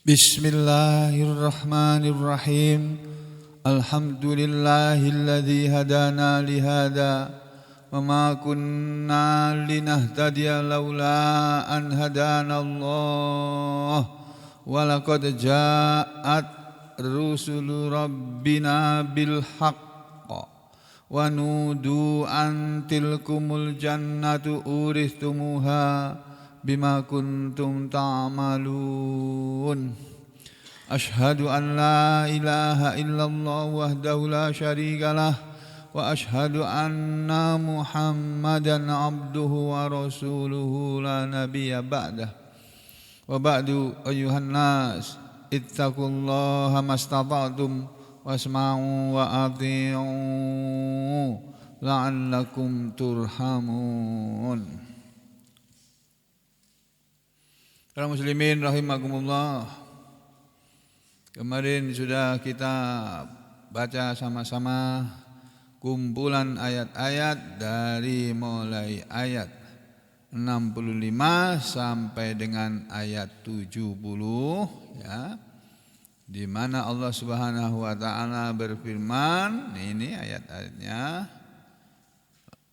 Bismillahirrahmanirrahim. Alhamdulillahilladzi hadana lihada wa ma kunna linahtadiya laula an hadanallah wa laqad ja'at rusulu rabbina bil haqq wa nudu an tilkumul jannatu uristumuha bima kuntum ta'malun. Ashhadu an la ilaha illallah wahdahu la syarika lah wa ashhadu anna Muhammadan abduhu wa rasuluhu la nabiyya ba'dah. Wa ba'du ayyuhan nas ittaqullaha mastata'tum wasma'u wa athi'u la'allakum turhamun. Para muslimin rahimakumullah, kemarin sudah kita baca sama-sama kumpulan ayat-ayat dari mulai ayat 65 sampai dengan ayat 70 ya, di mana Allah Subhanahu wa taala berfirman. Ini ayat-ayatnya,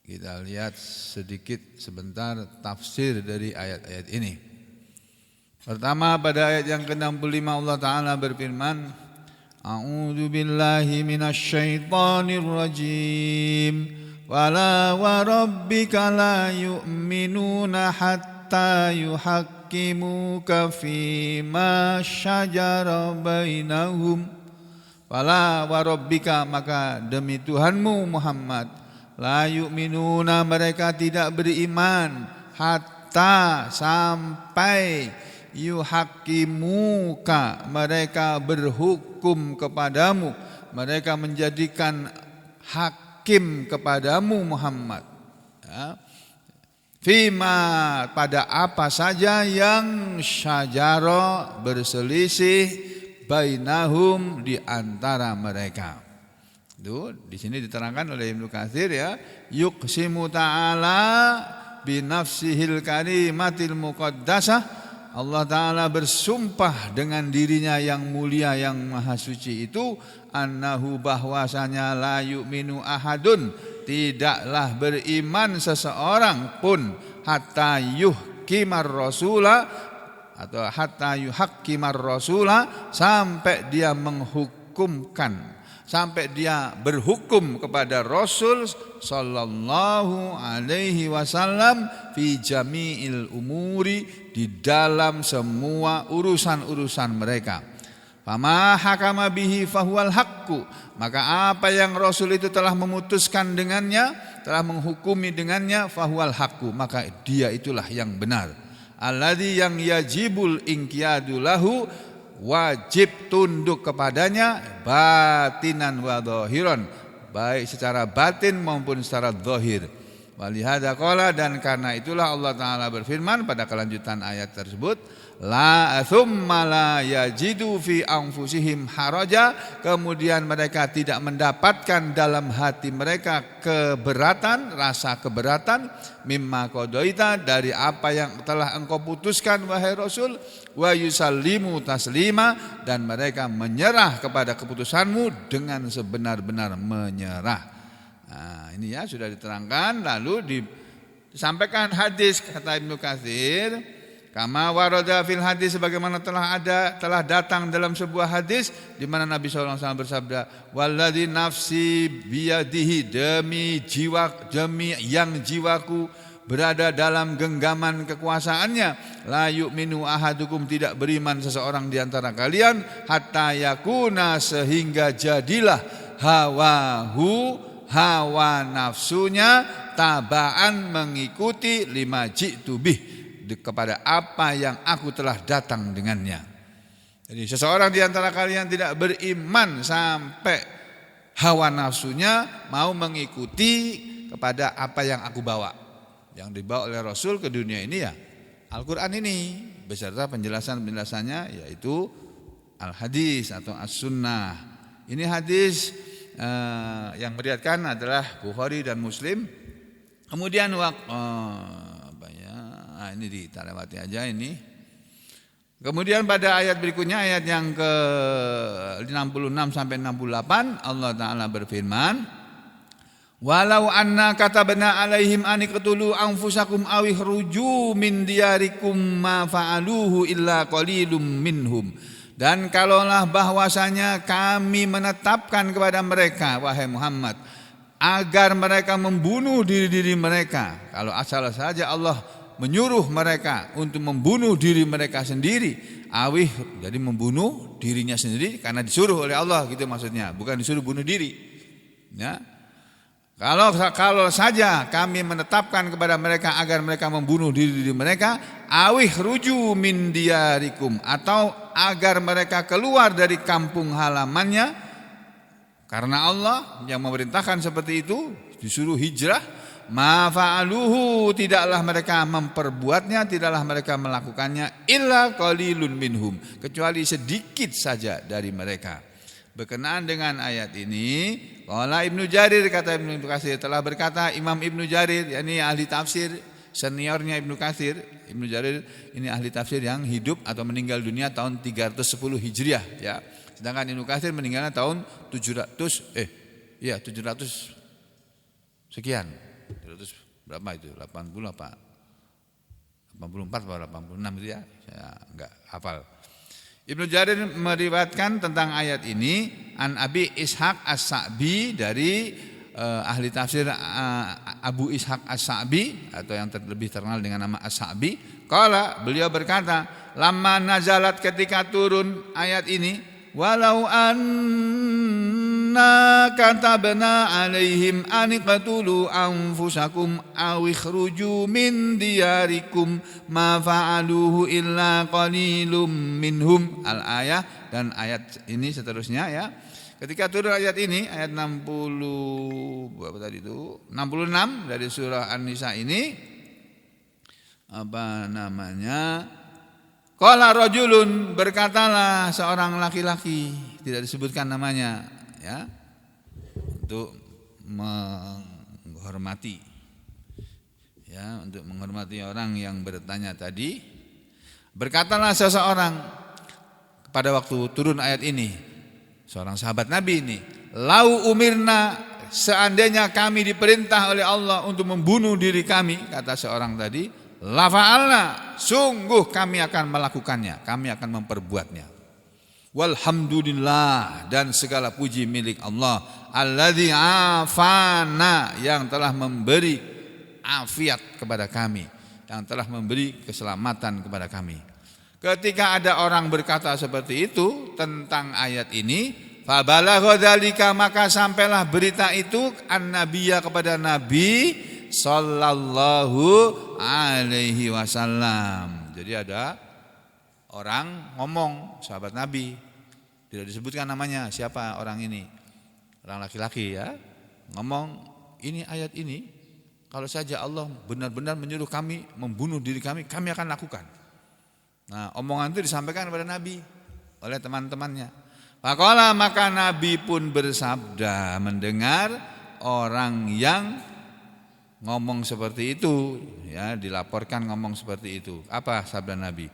kita lihat sedikit sebentar tafsir dari ayat-ayat ini. Pertama, pada ayat yang ke-65 Allah Ta'ala berfirman, A'udzu billahi minasy syaithanir rajim. Wala wa rabbika la yu'minuna hatta yuhaqqimuka fima syajara bainahum. Wala wa rabbika, maka demi Tuhanmu Muhammad, la yu'minuna, mereka tidak beriman, hatta, sampai, yuhakimuka, mereka berhukum kepadamu, mereka menjadikan hakim kepadamu Muhammad ya. Fima, pada apa saja yang syajara, berselisih, bainahum, di antara mereka. Itu di sini diterangkan oleh Ibnu Katsir ya, yuqsimu ta'ala binafsihil karimatil muqaddasah. Allah Ta'ala bersumpah dengan dirinya yang mulia, yang maha suci itu, annahu, bahwasanya, la yu'minu ahadun, tidaklah beriman seseorang pun, hatta yuhkimar rasula, atau hatta yuhakkimar rasula, sampai dia menghukumkan, sampai dia berhukum kepada Rasul sallallahu alaihi wasallam fi jami'il umuri, di dalam semua urusan-urusan mereka. Fama hakama bihi fahuwal haqqu, maka apa yang Rasul itu telah memutuskan dengannya, telah menghukumi dengannya, fahuwal haqqu, maka dia itulah yang benar. Alladzi, yang yajibul inqiyadu lahu, wajib tunduk kepadanya, batinan wa dhahiran, baik secara batin maupun secara zahir. Walihada qala, dan karena itulah Allah Ta'ala berfirman pada kelanjutan ayat tersebut, la thumma la yajidu fi anfusihim haraja, kemudian mereka tidak mendapatkan dalam hati mereka keberatan, rasa keberatan, mimma qadaita, dari apa yang telah engkau putuskan wahai Rasul, wa yusallimu taslima, dan mereka menyerah kepada keputusanmu dengan sebenar-benar menyerah. Nah, ini ya sudah diterangkan. Lalu disampaikan hadis, kata Ibnu Katsir, kama warada fil hadis, sebagaimana telah datang dalam sebuah hadis di mana Nabi SAW bersabda, walladzi nafsi biyadihi, demi yang jiwaku berada dalam genggaman kekuasaannya, la yu'minu ahadukum, tidak beriman seseorang di antara kalian, hatta yakuna, sehingga jadilah, hawahu, hawa nafsunya, tabaan, mengikuti, lima ji'tu bih, kepada apa yang aku telah datang dengannya. Jadi seseorang di antara kalian tidak beriman sampai hawa nafsunya mau mengikuti kepada apa yang aku bawa, yang dibawa oleh Rasul ke dunia ini ya Al-Quran ini, beserta penjelasan-penjelasannya, yaitu Al-Hadis atau As-Sunnah. Ini hadis yang meriwayatkan adalah Bukhari dan Muslim. Kemudian ini kita lewati aja ini. Kemudian pada ayat berikutnya, ayat yang ke 66 sampai 68, Allah Ta'ala berfirman, walau anna katabna alaihim an iqtulu anfusakum aw ikhruju min diyarikum ma fa'aluhu illa qalilum minhum. Dan kalaulah bahwasanya kami menetapkan kepada mereka, wahai Muhammad, agar mereka membunuh diri-diri mereka. Kalau asal saja Allah menyuruh mereka untuk membunuh diri mereka sendiri, awih, jadi membunuh dirinya sendiri karena disuruh oleh Allah, gitu maksudnya, bukan disuruh bunuh diri. Ya. Kalau saja kami menetapkan kepada mereka agar mereka membunuh diri mereka, awih ruju min diyarikum, atau agar mereka keluar dari kampung halamannya, karena Allah yang memerintahkan seperti itu, disuruh hijrah, ma fa'aluhu, tidaklah mereka memperbuatnya, tidaklah mereka melakukannya, illa qalilun minhum, kecuali sedikit saja dari mereka. Berkenaan dengan ayat ini, qala Ibnu Jarir, kata Ibnu Katsir, telah berkata Imam Ibnu Jarir, yakni ahli tafsir seniornya Ibnu Katsir. Ibnu Jarir ini ahli tafsir yang hidup atau meninggal dunia tahun 310 Hijriah, ya. Sedangkan Ibnu Katsir meninggalnya tahun 700 sekian. 700 berapa itu? 80 apa? 84 atau 86 itu ya. Saya enggak hafal. Ibnu Jarir meriwayatkan tentang ayat ini an Abi Ishaq As-Sa'bi, dari ahli tafsir Abu Ishaq As-Sa'bi, atau yang lebih terkenal dengan nama As-Sa'bi. Qala, beliau berkata, lamma nazalat, ketika turun ayat ini, walau anna katabna alaihim an iqtulu anfusakum aw ikhruju min diyarikum ma fa'aluhu illa qalilum minhum, al-ayah, dan ayat ini seterusnya, ya. Ketika turun ayat ini, ayat 60 berapa tadi itu? 66 dari surah An-Nisa ini, apa namanya? Qala rajulun, berkatalah seorang laki-laki, tidak disebutkan namanya, ya, untuk menghormati, ya, untuk menghormati orang yang bertanya tadi. Berkatalah seseorang pada waktu turun ayat ini, seorang sahabat Nabi ini, lau umirna, seandainya kami diperintah oleh Allah untuk membunuh diri kami, kata seorang tadi, la fa'alna, sungguh kami akan melakukannya, kami akan memperbuatnya. Walhamdulillah, dan segala puji milik Allah, alladzi afana, yang telah memberi afiat kepada kami, yang telah memberi keselamatan kepada kami. Ketika ada orang berkata seperti itu tentang ayat ini, fabalagha dzalika, maka sampailah berita itu an-nabiyya, kepada Nabi sallallahu alaihi wasallam. Jadi ada orang ngomong, sahabat Nabi, tidak disebutkan namanya siapa orang ini, orang laki-laki, ya, ngomong, ini ayat ini kalau saja Allah benar-benar menyuruh kami membunuh diri kami, kami akan lakukan. Nah, omongan itu disampaikan kepada Nabi oleh teman-temannya. Faqala, maka Nabi pun bersabda mendengar orang yang ngomong seperti itu, ya, dilaporkan ngomong seperti itu. Apa sabda Nabi?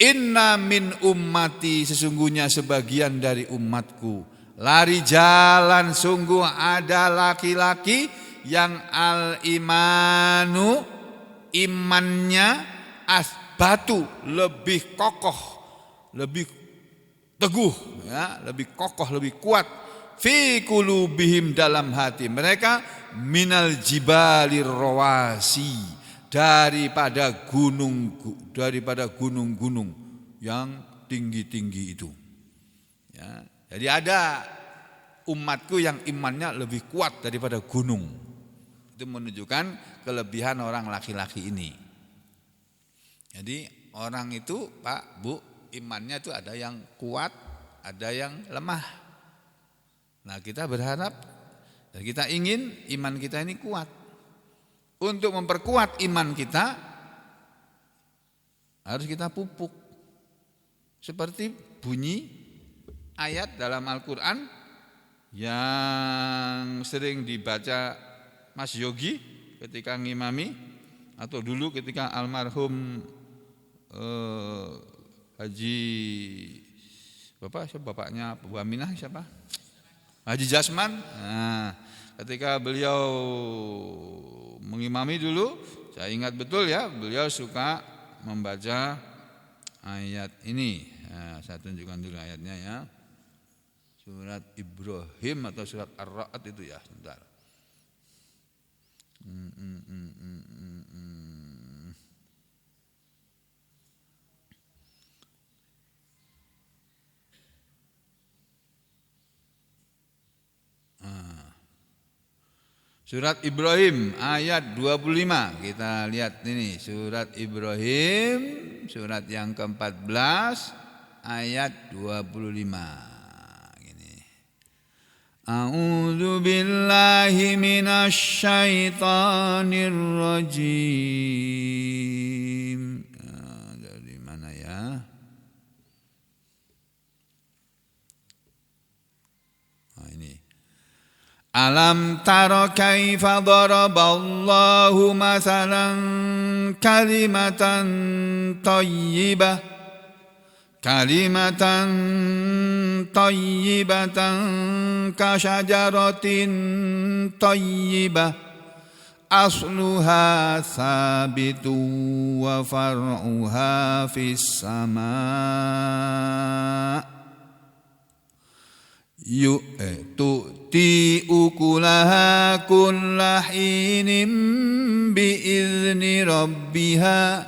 Inna min ummati, sesungguhnya sebagian dari umatku, lari jalan, sungguh ada laki-laki yang al-imanu, imannya asbatu, lebih kokoh, lebih teguh, ya, lebih kokoh, lebih kuat, fi qulubihim, dalam hati mereka, minal jibalir rawasi, daripada gunung-gunung yang tinggi-tinggi itu, ya. Jadi ada umatku yang imannya lebih kuat daripada gunung. Itu menunjukkan kelebihan orang laki-laki ini. Jadi orang itu, Pak, Bu, imannya itu ada yang kuat, ada yang lemah. Nah, kita berharap dan kita ingin iman kita ini kuat. Untuk memperkuat iman kita harus kita pupuk. Seperti bunyi ayat dalam Al-Quran yang sering dibaca Mas Yogi ketika ngimami, atau dulu ketika almarhum Haji Bapak siapa bapaknya Bu Aminah siapa? Haji Jasman. Nah, ketika beliau mengimami dulu, saya ingat betul ya, beliau suka membaca ayat ini. Nah, saya tunjukkan dulu ayatnya ya. Surat Ibrahim atau surat Ar-Ra'd itu ya, sebentar. Surat Ibrahim ayat 25. Kita lihat ini surat Ibrahim surat yang ke-14 ayat 25. Gini. A'udzu billahi minasy syaithanir rajim. Dari mana ya? Alam tara kaifa daraballahu masalan kalimatan tayyibatan kasyajaratin tayyibah asluha sabitun wa far'uha fis sama' tu'ti ukulaha kulla hinin bi'izni rabbiha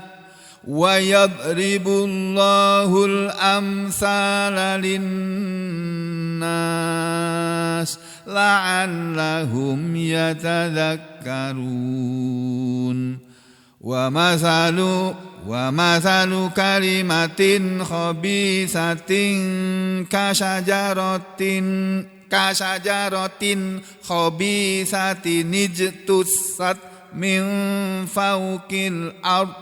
wa yadribullahul amsala linnas la'allahum yatadhakkarun wa masalu kalimatin khabisatin kasyajaratin khabisatin ijtussat min fawqil ard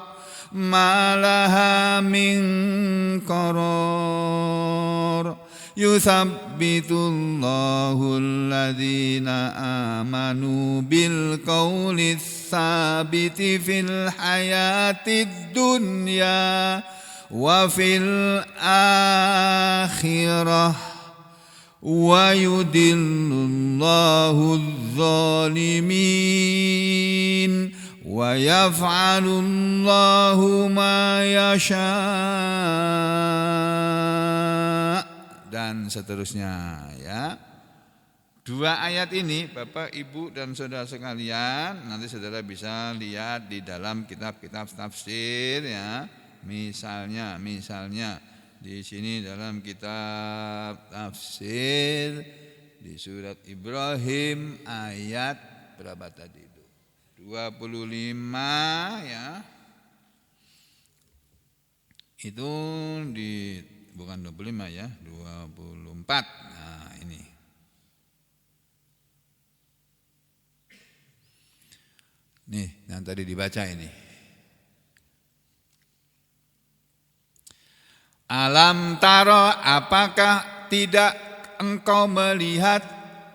ma laha min qarar yusabbitullahu alladhina amanu bil qawli tsabiti fil hayatid dunya wa fil akhirah wa yudillullahu adh-dhalimin wa yaf'alullahu ma yasha' dan seterusnya ya. Dua ayat ini Bapak, Ibu dan saudara sekalian, nanti saudara bisa lihat di dalam kitab-kitab tafsir ya. Misalnya di sini dalam kitab tafsir di surat Ibrahim ayat berapa tadi itu? 25 ya. Itu di bukan 25 ya, 24. Nah, ini. Nih, yang tadi dibaca ini. Alam taro, apakah tidak engkau melihat,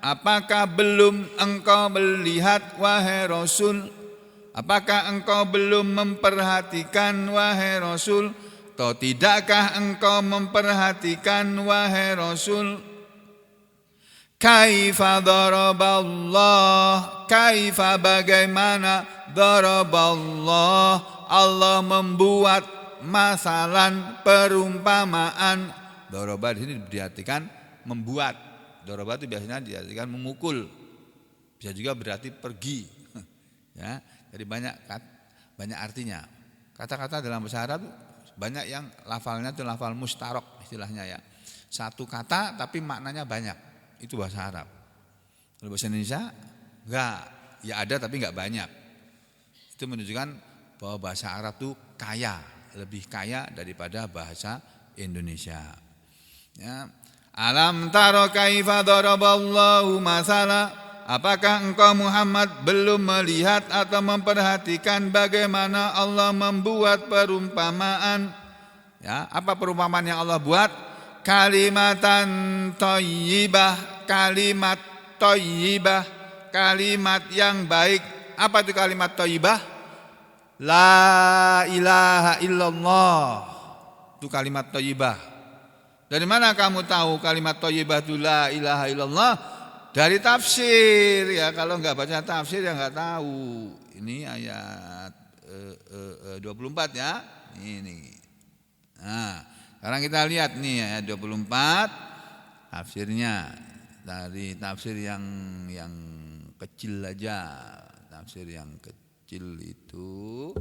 apakah belum engkau melihat wahai Rasul, apakah engkau belum memperhatikan wahai Rasul, atau tidakkah engkau memperhatikan wahai Rasul, kaifa daraballah, kaifa bagaimana daraballah, Allah membuat masalan perumpamaan. Daraba di sini diartikan membuat. Daraba itu biasanya diartikan memukul. Bisa juga berarti pergi. Ya, jadi banyak artinya. Kata-kata dalam bahasa Arab banyak yang lafalnya itu lafal mustarok istilahnya ya. Satu kata tapi maknanya banyak. Itu bahasa Arab. Kalau bahasa Indonesia enggak, ya ada tapi enggak banyak. Itu menunjukkan bahwa bahasa Arab itu kaya, lebih kaya daripada bahasa Indonesia. Ya. Alam taro kaifa daraballahu masala, apakah engkau Muhammad belum melihat atau memperhatikan bagaimana Allah membuat perumpamaan? Ya, apa perumpamaan yang Allah buat? Kalimatan thayyibah, kalimat thayyibah, kalimat yang baik. Apa itu kalimat thayyibah? La ilaha illallah. itu kalimat thayyibah. Dari mana kamu tahu kalimat thayyibah itu la ilaha illallah? Dari tafsir ya. Kalau enggak baca tafsir ya enggak tahu. Ini ayat 24 ya. Ini. Nah, sekarang kita lihat nih ayat 24 tafsirnya. Dari tafsir yang kecil aja. Tafsir yang kecil itu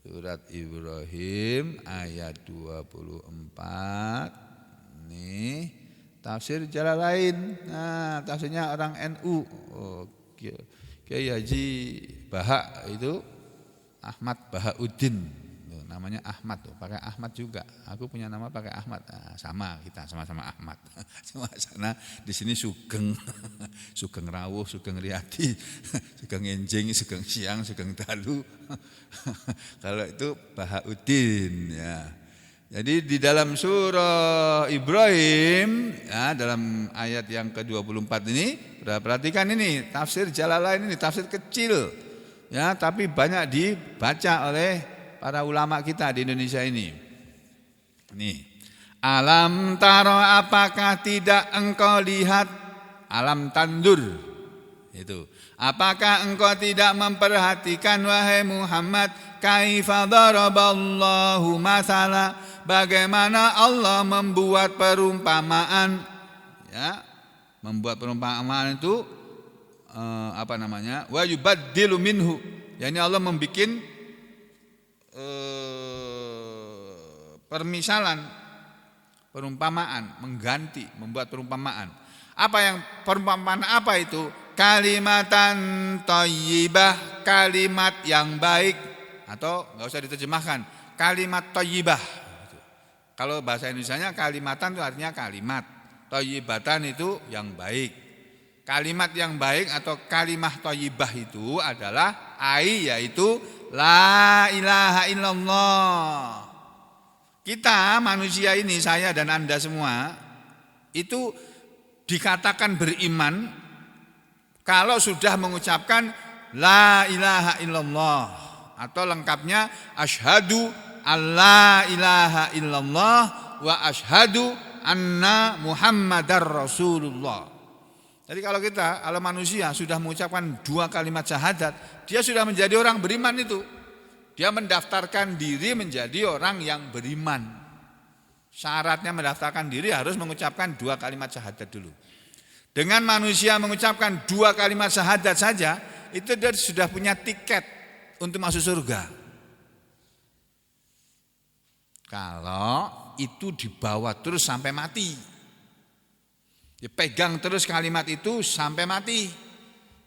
surat Ibrahim ayat 24. Nih, tafsir Jalalain. Nah, tafsirnya orang NU. Oh, Kiai Haji Bahak itu Ahmad Bahauddin. Namanya Ahmad tuh, pakai Ahmad juga. Aku punya nama pakai Ahmad. Nah, sama kita sama-sama Ahmad. Cuma sana di sini Sugeng. Sugeng Rawuh, Sugeng Riyadi, Sugeng Enjing, Sugeng Siang, Sugeng Dalu. Kalau itu Bahauddin ya. Jadi di dalam surah Ibrahim ya, dalam ayat yang ke-24 ini, perhatikan ini tafsir Jalalain ini tafsir kecil. Ya, tapi banyak dibaca oleh para ulama kita di Indonesia ini. Nih. Alam taro, apakah tidak engkau lihat? Alam tandur. Itu. Apakah engkau tidak memperhatikan wahai Muhammad, kaifa daraballahu masala, bagaimana Allah membuat perumpamaan? Ya. Membuat perumpamaan itu wa yubaddilu minhu. Yani Allah membikin permisalan, perumpamaan, mengganti, membuat perumpamaan. Apa yang perumpamaan apa itu? Kalimatan thayyibah, kalimat yang baik, atau enggak usah diterjemahkan, kalimat thayyibah. Kalau bahasa Indonesianya kalimatan itu artinya kalimat, thayyibatan itu yang baik. Kalimat yang baik atau kalimah thayyibah itu adalah yaitu la ilaha illallah. Kita manusia ini, saya dan Anda semua, itu dikatakan beriman kalau sudah mengucapkan la ilaha illallah, atau lengkapnya asyhadu alla ilaha illallah wa asyhadu anna muhammadar rasulullah. Jadi kalau manusia sudah mengucapkan 2 kalimat syahadat, dia sudah menjadi orang beriman itu. Dia mendaftarkan diri menjadi orang yang beriman. Syaratnya mendaftarkan diri harus mengucapkan 2 kalimat syahadat dulu. Dengan manusia mengucapkan 2 kalimat syahadat saja, itu dia sudah punya tiket untuk masuk surga. Kalau itu dibawa terus sampai mati. Dipegang terus kalimat itu sampai mati.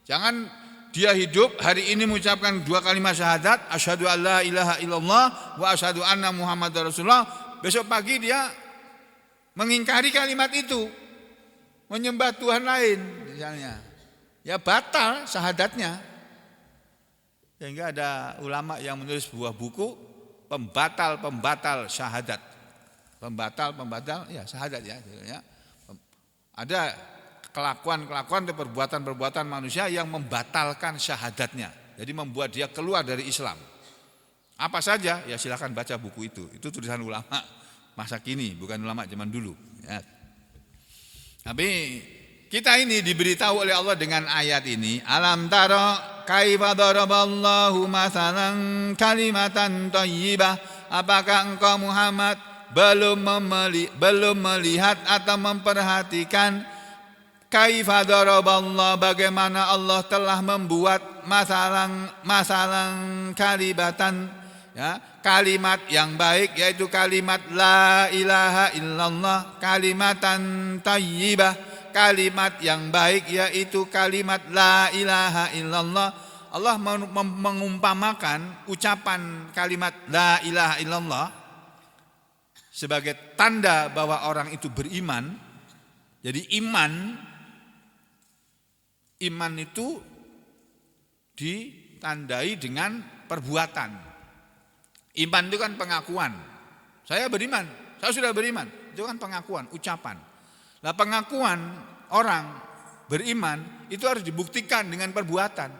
Jangan dia hidup hari ini mengucapkan 2 kalimat syahadat, asyhadu alla ilaha illallah wa asyhadu anna muhammadar rasulullah. Besok pagi dia mengingkari kalimat itu, menyembah Tuhan lain misalnya. Ya batal syahadatnya. Sehingga ada ulama yang menulis sebuah buku pembatal syahadat. Pembatal ya syahadat ya. Ada kelakuan atau perbuatan manusia yang membatalkan syahadatnya. Jadi membuat dia keluar dari Islam. Apa saja? Ya silakan baca buku itu. Itu tulisan ulama masa kini, bukan ulama zaman dulu. Ya. Tapi kita ini diberitahu oleh Allah dengan ayat ini. Alam tara kaifa daraballahu masalan kalimatan thayyibah. Apakah engkau Muhammad belum melihat atau memperhatikan kaifa daraballah, bagaimana Allah telah membuat masalang kalibatan, ya, kalimat yang baik, yaitu kalimat la ilaha illallah, kalimatan thayyibah, kalimat yang baik yaitu kalimat la ilaha illallah. Allah mengumpamakan ucapan kalimat la ilaha illallah sebagai tanda bahwa orang itu beriman. Jadi iman itu ditandai dengan perbuatan. Iman itu kan pengakuan. Saya beriman, saya sudah beriman. Itu kan pengakuan, ucapan. Nah, pengakuan orang beriman itu harus dibuktikan dengan perbuatan.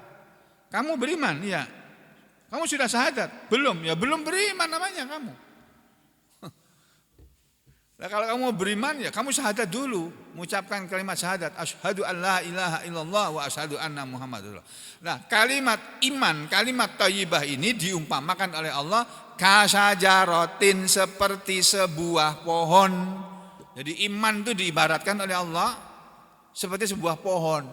Kamu beriman, ya. Kamu sudah syahadat? Belum, ya belum beriman namanya kamu. Nah, kalau kamu mau beriman ya kamu syahadat dulu, mengucapkan kalimat syahadat, asyhadu an la ilaha illallah wa asyhadu anna muhammadar rasulullah. Nah, kalimat iman, kalimat thayyibah ini diumpamakan oleh Allah kasajaratin, seperti sebuah pohon. Jadi iman itu diibaratkan oleh Allah seperti sebuah pohon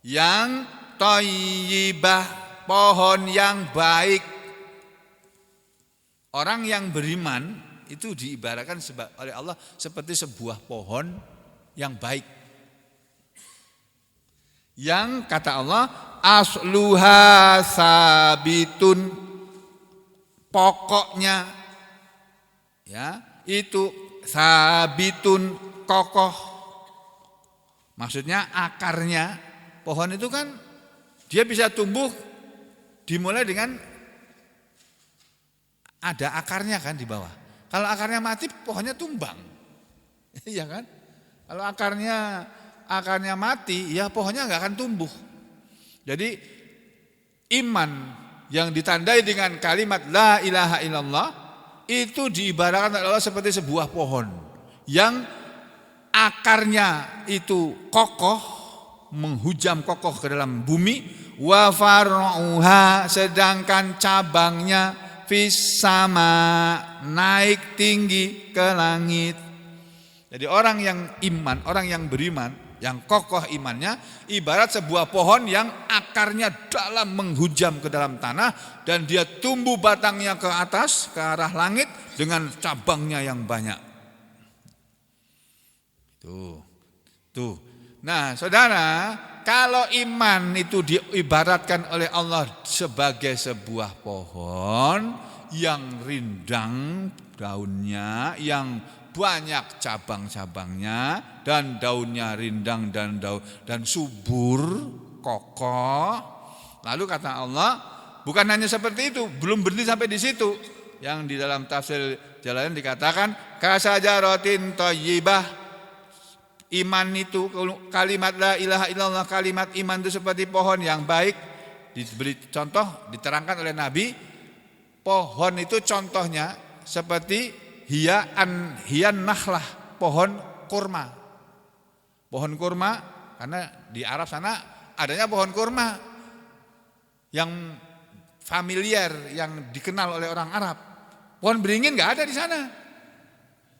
yang thayyibah, pohon yang baik. Orang yang beriman itu diibaratkan oleh Allah seperti sebuah pohon yang baik. Yang kata Allah asluha sabitun, pokoknya ya itu sabitun, kokoh. Maksudnya akarnya, pohon itu kan dia bisa tumbuh dimulai dengan ada akarnya kan di bawah. Kalau akarnya mati, pohonnya tumbang. Iya kan? Kalau akarnya mati, ya pohonnya enggak akan tumbuh. Jadi iman yang ditandai dengan kalimat la ilaha illallah itu diibaratkan oleh Allah seperti sebuah pohon yang akarnya itu kokoh, menghujam kokoh ke dalam bumi, wa far'uha, sedangkan cabangnya fis sama, naik tinggi ke langit. Jadi orang yang iman, orang yang beriman, yang kokoh imannya, ibarat sebuah pohon yang akarnya dalam, menghujam ke dalam tanah, dan dia tumbuh batangnya ke atas, ke arah langit dengan cabangnya yang banyak. Tuh. Nah, saudara, kalau iman itu diibaratkan oleh Allah sebagai sebuah pohon yang rindang daunnya, yang banyak cabang-cabangnya, dan daunnya rindang dan subur, kokoh. Lalu kata Allah, bukan hanya seperti itu, belum berhenti sampai di situ. Yang di dalam tafsir Jalalain dikatakan kasajaratin thayyibah. Iman itu, kalimat la ilaha illallah, kalimat iman itu seperti pohon yang baik. Diberi contoh, diterangkan oleh Nabi, pohon itu contohnya seperti hiyan nakhlah, pohon kurma. Pohon kurma, karena di Arab sana adanya pohon kurma yang familiar, yang dikenal oleh orang Arab. Pohon beringin enggak ada di sana.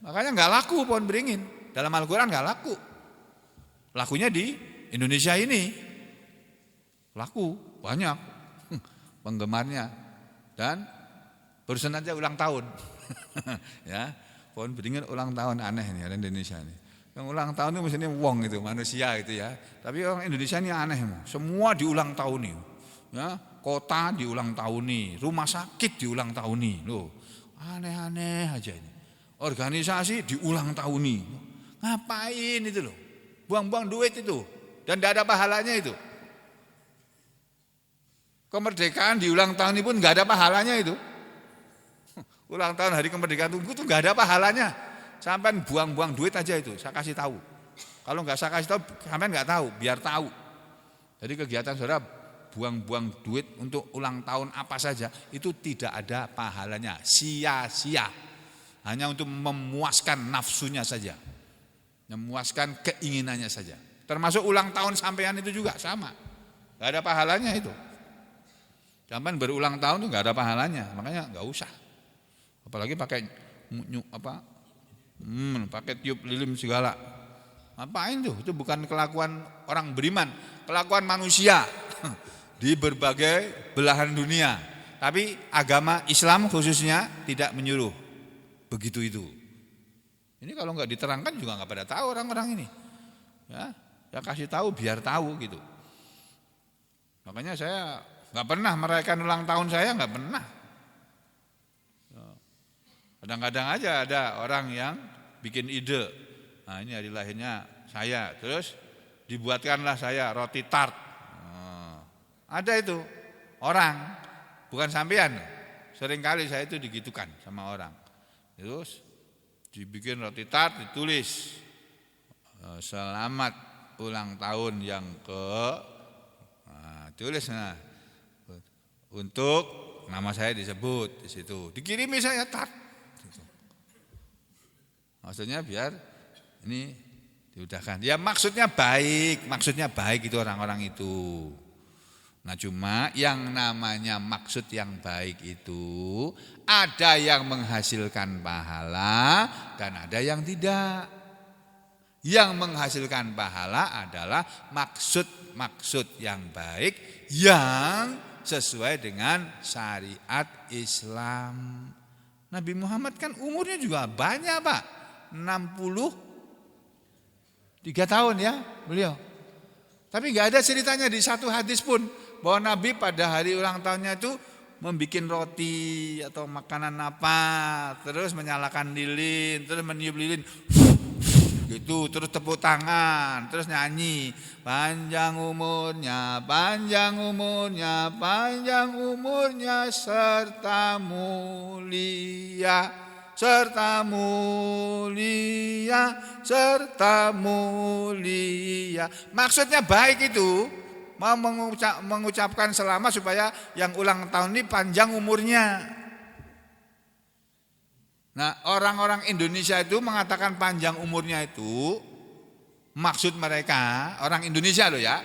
Makanya enggak laku pohon beringin. Dalam Al-Quran gak laku. Lakunya di Indonesia ini. Laku, banyak penggemarnya. Dan barusan aja ulang tahun. Ya, pohon beringin ulang tahun, aneh nih orang Indonesia ini. Yang ulang tahun itu mestinya wong itu, manusia itu ya. Tapi orang Indonesia ini aneh. Semua diulang tahun nih. Ya, kota diulang tahun nih, rumah sakit diulang tahun nih. Loh, aneh-aneh aja ini. Organisasi diulang tahun nih. Ngapain itu loh? Buang-buang duit itu. Dan tidak ada pahalanya itu. Kemerdekaan diulang tahun ini pun tidak ada pahalanya itu. Ulang tahun hari kemerdekaan itu tidak ada pahalanya. Sampai buang-buang duit aja itu, saya kasih tahu. Kalau enggak saya kasih tahu, sampai enggak tahu, biar tahu. Jadi kegiatan saudara buang-buang duit untuk ulang tahun apa saja, itu tidak ada pahalanya, sia-sia. Hanya untuk memuaskan nafsunya saja. Memuaskan keinginannya saja. Termasuk ulang tahun sampean itu juga sama. Enggak ada pahalanya itu. Sampean berulang tahun itu enggak ada pahalanya, makanya enggak usah. Apalagi pakai pakai tiup lilin segala. Ngapain tuh? Itu bukan kelakuan orang beriman, kelakuan manusia di berbagai belahan dunia. Tapi agama Islam khususnya tidak menyuruh begitu itu. Ini kalau nggak diterangkan juga nggak pada tahu orang-orang ini. Ya kasih tahu biar tahu gitu. Makanya saya nggak pernah merayakan ulang tahun saya, nggak pernah. Kadang-kadang aja ada orang yang bikin ide. Nah, ini hari lahirnya saya, terus dibuatkanlah saya roti tart. Ada itu orang, bukan sampean. Seringkali saya itu digitukan sama orang. Terus dibikin roti tart, ditulis selamat ulang tahun yang tulis untuk nama saya disebut di situ. Dikirimi saya tart. Maksudnya biar ini diudahkan. Ya maksudnya baik itu orang-orang itu. Nah cuma yang namanya maksud yang baik itu ada yang menghasilkan pahala dan ada yang tidak. Yang menghasilkan pahala adalah maksud yang baik yang sesuai dengan syariat Islam. Nabi Muhammad kan umurnya juga banyak Pak, 63 tahun ya beliau. Tapi gak ada ceritanya di satu hadis pun bahwa Nabi pada hari ulang tahunnya itu membuat roti atau makanan apa, terus menyalakan lilin, terus meniup lilin, gitu, terus tepuk tangan, terus nyanyi, panjang umurnya, panjang umurnya, panjang umurnya serta mulia, serta mulia, serta mulia. Maksudnya baik itu, mau mengucapkan selamat supaya yang ulang tahun ini panjang umurnya. Nah, orang-orang Indonesia itu mengatakan panjang umurnya itu, maksud mereka, orang Indonesia loh ya,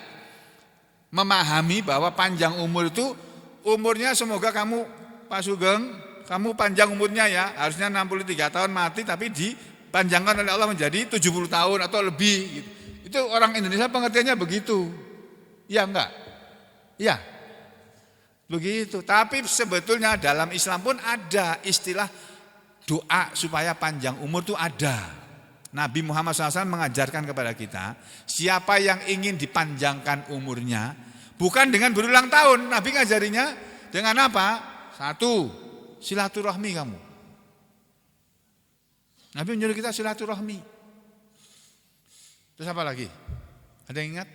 memahami bahwa panjang umur itu, umurnya semoga kamu, Pak Sugeng, kamu panjang umurnya ya, harusnya 63 tahun mati tapi dipanjangkan oleh Allah menjadi 70 tahun atau lebih. Gitu. Itu orang Indonesia pengertiannya begitu. Iya enggak? Iya. Begitu. Tapi sebetulnya dalam Islam pun ada istilah doa supaya panjang umur itu ada. Nabi Muhammad SAW mengajarkan kepada kita, siapa yang ingin dipanjangkan umurnya, bukan dengan berulang tahun. Nabi ngajarinya dengan apa? Satu, silaturahmi kamu. Nabi menyuruh kita silaturahmi. Terus apa lagi? Ada yang ingat?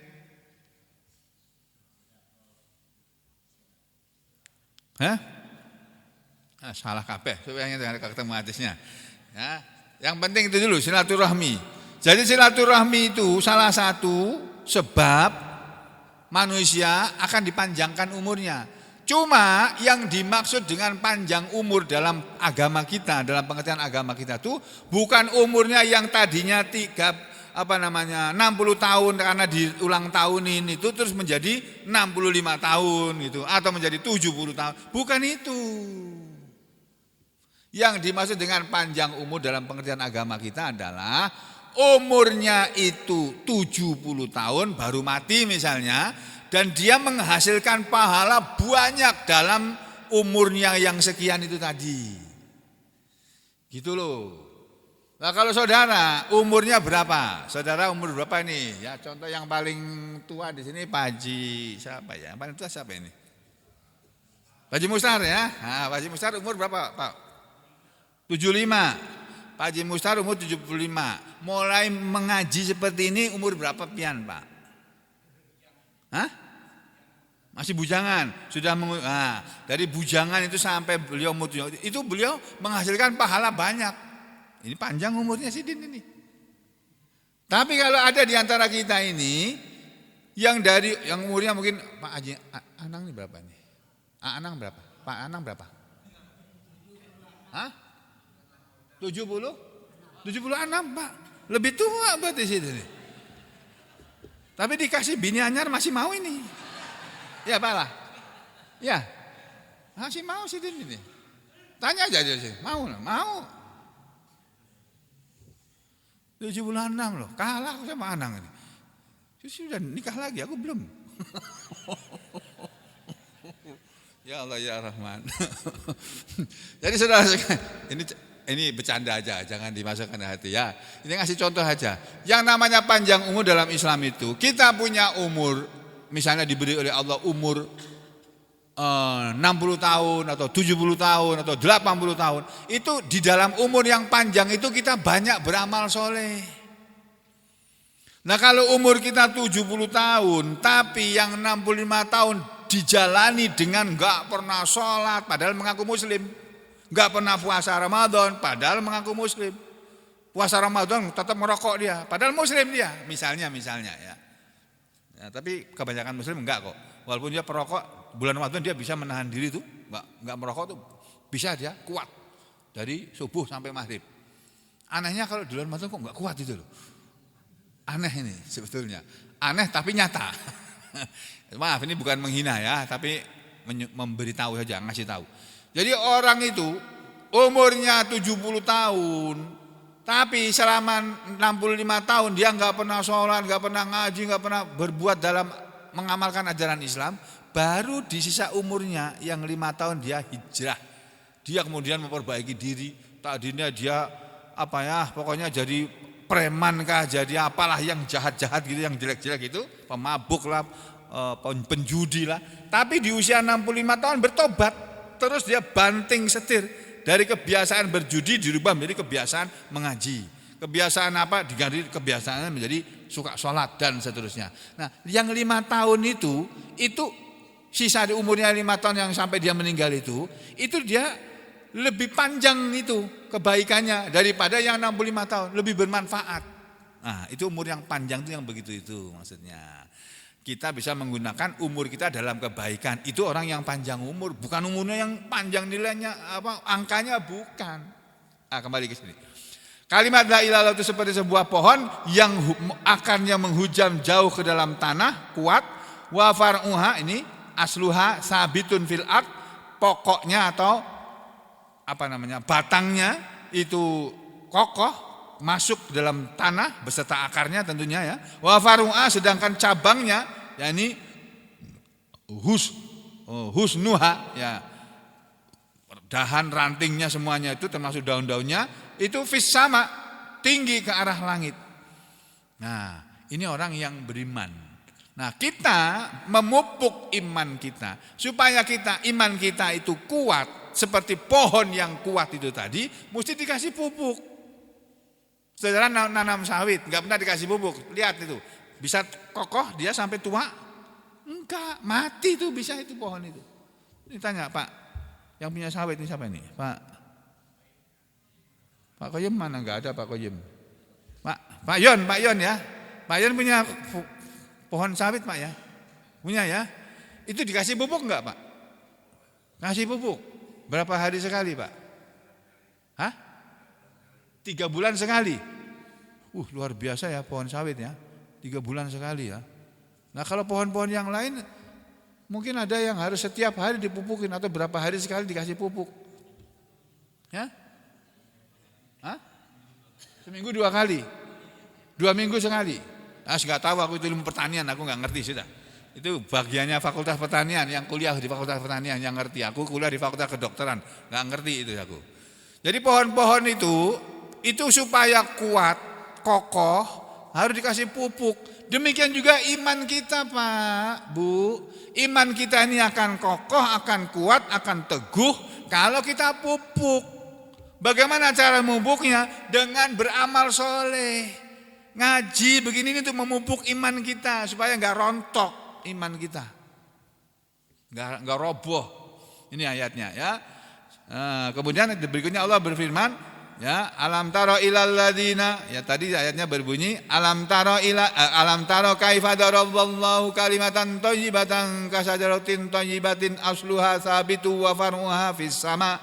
Hah? Salah kabeh, supaya ketemu hadisnya. Ya, yang penting itu dulu silaturahmi. Jadi silaturahmi itu salah satu sebab manusia akan dipanjangkan umurnya. Cuma yang dimaksud dengan panjang umur dalam agama kita, dalam pengertian agama kita itu bukan umurnya yang tadinya 60 tahun karena di ulang tahunin itu terus menjadi 65 tahun gitu atau menjadi 70 tahun. Bukan itu. Yang dimaksud dengan panjang umur dalam pengertian agama kita adalah umurnya itu 70 tahun baru mati misalnya, dan dia menghasilkan pahala banyak dalam umurnya yang sekian itu tadi. Gitu loh. Nah kalau saudara umurnya berapa? Saudara umur berapa ini? Ya contoh yang paling tua di sini Pak Haji siapa ya? Yang paling tua siapa ini? Pak Haji Mustar ya. Nah, Pak Haji Mustar umur berapa Pak? 75. Pak Haji Mustar umur 75. Mulai mengaji seperti ini umur berapa pian Pak? Hah? Masih bujangan. Dari bujangan itu sampai beliau umur itu beliau menghasilkan pahala banyak. Ini panjang umurnya Sidin ini. Tapi kalau ada di antara kita ini yang umurnya mungkin Pak Haji Anang ini berapa nih? Anang berapa? Pak Anang berapa? Hah? 76 Pak. Lebih tua berarti Sidin. Tapi dikasih bini anyar masih mau ini. Ya Pak lah. Ya. Masih mau Sidin ini. Tanya aja sih. Mau. 76 loh. Kalah sama Anang ini. Sudah nikah lagi, aku belum. Ya Allah ya Rahman. Jadi saudara, ini bercanda aja, jangan dimasukkan ke hati ya. Ini ngasih contoh aja. Yang namanya panjang umur dalam Islam itu, kita punya umur, misalnya diberi oleh Allah umur 60 tahun atau 70 tahun atau 80 tahun. Itu di dalam umur yang panjang itu kita banyak beramal soleh. Nah kalau umur kita 70 tahun, tapi yang 65 tahun dijalani dengan gak pernah sholat padahal mengaku muslim, gak pernah puasa Ramadan padahal mengaku muslim, puasa Ramadan tetap merokok dia padahal muslim dia, misalnya ya. Tapi kebanyakan muslim enggak kok, walaupun dia perokok bulan Ramadan dia bisa menahan diri tuh, enggak merokok tuh bisa, dia kuat dari subuh sampai maghrib. Anehnya kalau di luar matang kok nggak kuat itu loh. Aneh ini sebetulnya. Aneh tapi nyata. Maaf ini bukan menghina ya, tapi memberitahu saja, ngasih tahu. Jadi orang itu umurnya 70 tahun, tapi selama 65 tahun dia nggak pernah sholat, nggak pernah ngaji, nggak pernah berbuat dalam mengamalkan ajaran Islam. Baru di sisa umurnya yang 5 tahun dia hijrah. Dia kemudian memperbaiki diri. Tadinya dia pokoknya jadi preman kah, jadi apalah yang jahat-jahat gitu, yang jelek-jelek itu, pemabuk lah, penjudi lah. Tapi di usia 65 tahun bertobat. Terus dia banting setir. Dari kebiasaan berjudi dirubah menjadi kebiasaan mengaji. Kebiasaan diganti kebiasaan menjadi suka sholat dan seterusnya. Nah yang 5 tahun itu sisa di umurnya 5 tahun yang sampai dia meninggal itu dia lebih panjang itu kebaikannya daripada yang 65 tahun, lebih bermanfaat. Nah, itu umur yang panjang itu yang begitu itu maksudnya. Kita bisa menggunakan umur kita dalam kebaikan. Itu orang yang panjang umur, bukan umurnya yang panjang nilainya angkanya bukan. Kembali ke sini. Kalimat la ilaha illallah itu seperti sebuah pohon yang akarnya menghujam jauh ke dalam tanah, kuat. Wa far'uha ini asluha sabitun fil ard, pokoknya atau batangnya itu kokoh masuk dalam tanah beserta akarnya tentunya ya. Wa faru'a sedangkan cabangnya yakni husnuha ya, dahan rantingnya semuanya itu termasuk daun-daunnya itu fis sama, tinggi ke arah langit. Nah, ini orang yang beriman. Nah, kita memupuk iman kita supaya iman kita itu kuat. Seperti pohon yang kuat itu tadi mesti dikasih pupuk. Saudara nanam sawit nggak pernah dikasih pupuk, lihat itu bisa kokoh dia sampai tua? Enggak, mati itu bisa itu pohon itu. Ini tanya Pak, yang punya sawit ini siapa ini? Pak Koyem mana? Nggak ada Pak Koyem. Pak Yon ya. Pak Yon punya pohon sawit Pak ya, punya ya. Itu dikasih pupuk nggak Pak? Kasih pupuk. Berapa hari sekali Pak? 3 bulan sekali. Luar biasa ya pohon sawit ya. 3 bulan sekali ya. Nah kalau pohon-pohon yang lain mungkin ada yang harus setiap hari dipupukin atau berapa hari sekali dikasih pupuk. Ya? Seminggu 2 kali. 2 minggu sekali. Nggak tahu aku itu ilmu pertanian, aku nggak ngerti sudah. Itu bagiannya Fakultas Pertanian, yang kuliah di Fakultas Pertanian yang ngerti. Aku kuliah di Fakultas Kedokteran, nggak ngerti itu aku. Jadi pohon-pohon itu supaya kuat, kokoh, harus dikasih pupuk. Demikian juga iman kita Pak, Bu. Iman kita ini akan kokoh, akan kuat, akan teguh kalau kita pupuk. Bagaimana cara memupuknya? Dengan beramal soleh. Ngaji begini ini untuk memupuk iman kita supaya nggak rontok iman kita, nggak roboh. Ini ayatnya ya. Kemudian berikutnya Allah berfirman ya, alam taro ilal ladina, ya tadi ayatnya berbunyi alam taro kaifa daraballahu kalimatan thayyibatan kasajaratin thayyibatin asluha sabitu wa far'uha fis sama.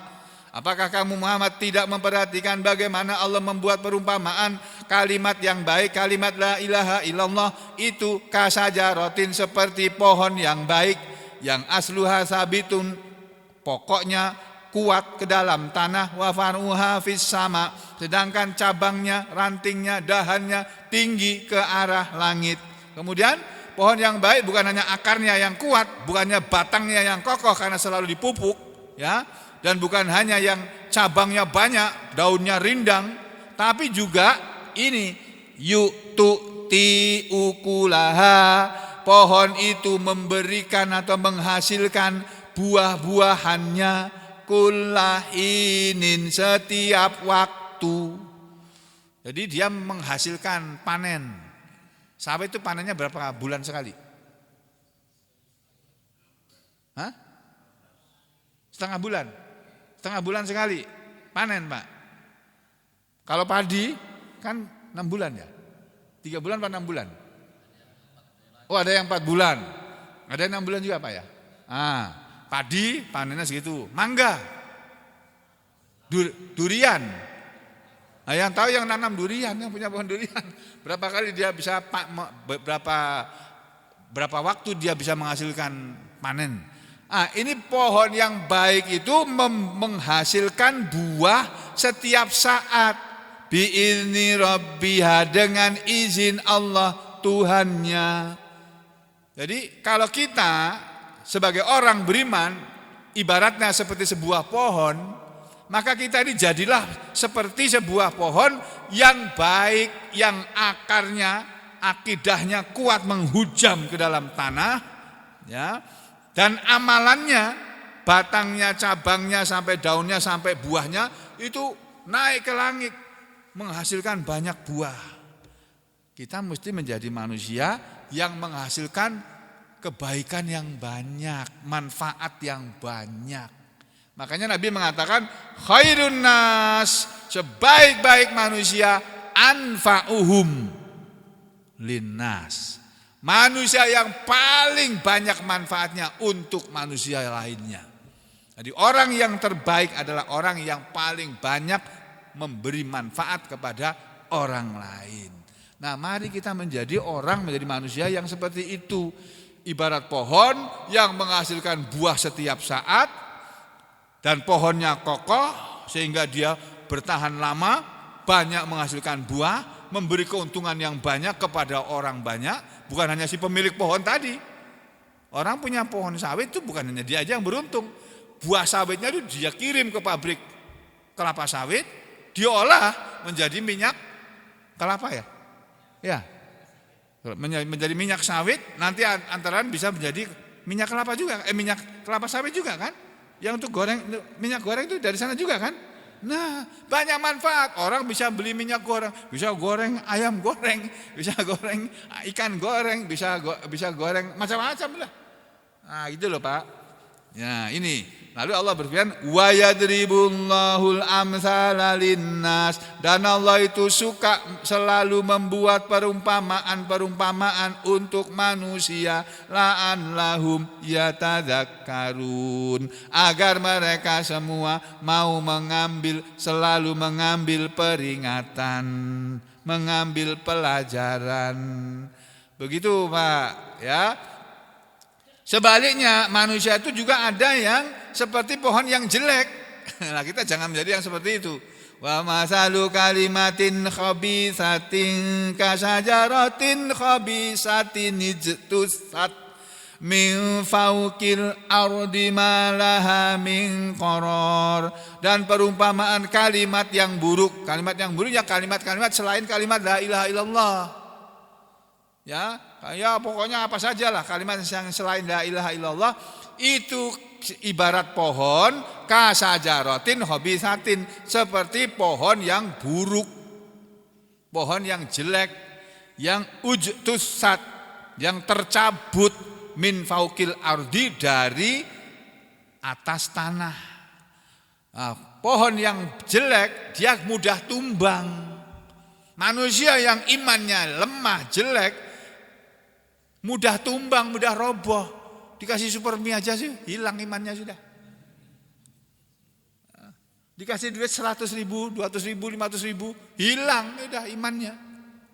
Apakah kamu Muhammad tidak memperhatikan bagaimana Allah membuat perumpamaan kalimat yang baik, kalimat la ilaha illallah itu kasajaratin seperti pohon yang baik, yang asluha sabitun, pokoknya kuat ke dalam tanah, wa far'uha fis sama, sedangkan cabangnya, rantingnya, dahannya tinggi ke arah langit. Kemudian pohon yang baik bukan hanya akarnya yang kuat, bukannya batangnya yang kokoh karena selalu dipupuk ya. Dan bukan hanya yang cabangnya banyak, daunnya rindang, tapi juga ini yu'ti ukulaha, pohon itu memberikan atau menghasilkan buah-buahannya kullahinin, setiap waktu. Jadi dia menghasilkan panen. Sawit itu panennya berapa bulan sekali? Setengah bulan. Setengah bulan sekali panen Pak. Kalau padi kan 6 bulan ya. 3 bulan atau 6 bulan? Oh ada yang 4 bulan. Ada yang 6 bulan juga Pak ya. Padi panennya segitu. Mangga, durian Nah, yang tahu yang nanam durian, yang punya pohon durian. Berapa kali dia bisa berapa waktu dia bisa menghasilkan panen. Ini pohon yang baik itu menghasilkan buah setiap saat. Bi'izni rabbiha, dengan izin Allah Tuhannya. Jadi kalau kita sebagai orang beriman ibaratnya seperti sebuah pohon, maka kita ini jadilah seperti sebuah pohon yang baik, yang akarnya, akidahnya kuat menghujam ke dalam tanah, ya. Dan amalannya, batangnya, cabangnya, sampai daunnya, sampai buahnya itu naik ke langit, menghasilkan banyak buah. Kita mesti menjadi manusia yang menghasilkan kebaikan yang banyak, manfaat yang banyak. Makanya Nabi mengatakan khairun nas, sebaik-baik manusia anfa'uhum linnas. Manusia yang paling banyak manfaatnya untuk manusia lainnya. Jadi orang yang terbaik adalah orang yang paling banyak memberi manfaat kepada orang lain. Nah, mari kita menjadi manusia yang seperti itu. Ibarat pohon yang menghasilkan buah setiap saat, dan pohonnya kokoh sehingga dia bertahan lama, banyak menghasilkan buah, memberi keuntungan yang banyak kepada orang banyak. Bukan hanya si pemilik pohon tadi. Orang punya pohon sawit itu bukan hanya dia aja yang beruntung. Buah sawitnya itu dia kirim ke pabrik kelapa sawit, diolah menjadi minyak kelapa ya. Ya. Menjadi minyak sawit, nanti antaran bisa menjadi minyak kelapa juga, minyak kelapa sawit juga kan? Yang untuk goreng, minyak goreng itu dari sana juga kan? Nah, banyak manfaat. Orang bisa beli minyak goreng, bisa goreng ayam goreng, bisa goreng ikan goreng, bisa goreng macam-macam lah. Nah, gitu loh, Pak. Ya, ini. Lalu Allah berfirman, wa yadribullahul amsala linnas, dan Allah itu suka selalu membuat perumpamaan-perumpamaan untuk manusia, la'allahum yatadzakkarun, agar mereka semua mau selalu mengambil peringatan, mengambil pelajaran. Begitu, Pak, ya. Sebaliknya manusia itu juga ada yang seperti pohon yang jelek. Nah, kita jangan menjadi yang seperti itu. Wa masalu kalimatin khabisatin kasajaratin khabisatin ijtusat min fawqil ardi ma laha min qarar. Dan perumpamaan kalimat yang buruk. Kalimat yang buruk ya kalimat-kalimat selain kalimat la ilaha illallah. Ya pokoknya apa sajalah kalimat yang selain la ilaha illallah itu ibarat pohon kasajaratin hobisatin, seperti pohon yang buruk, pohon yang jelek, yang ujtusat, yang tercabut min faukil ardi, dari atas tanah. Nah, pohon yang jelek dia mudah tumbang. Manusia yang imannya lemah, jelek, mudah tumbang, mudah roboh. Dikasih super mie aja sih, hilang imannya sudah. Dikasih duit 100 ribu, 200 ribu, 500 ribu, hilang sudah imannya.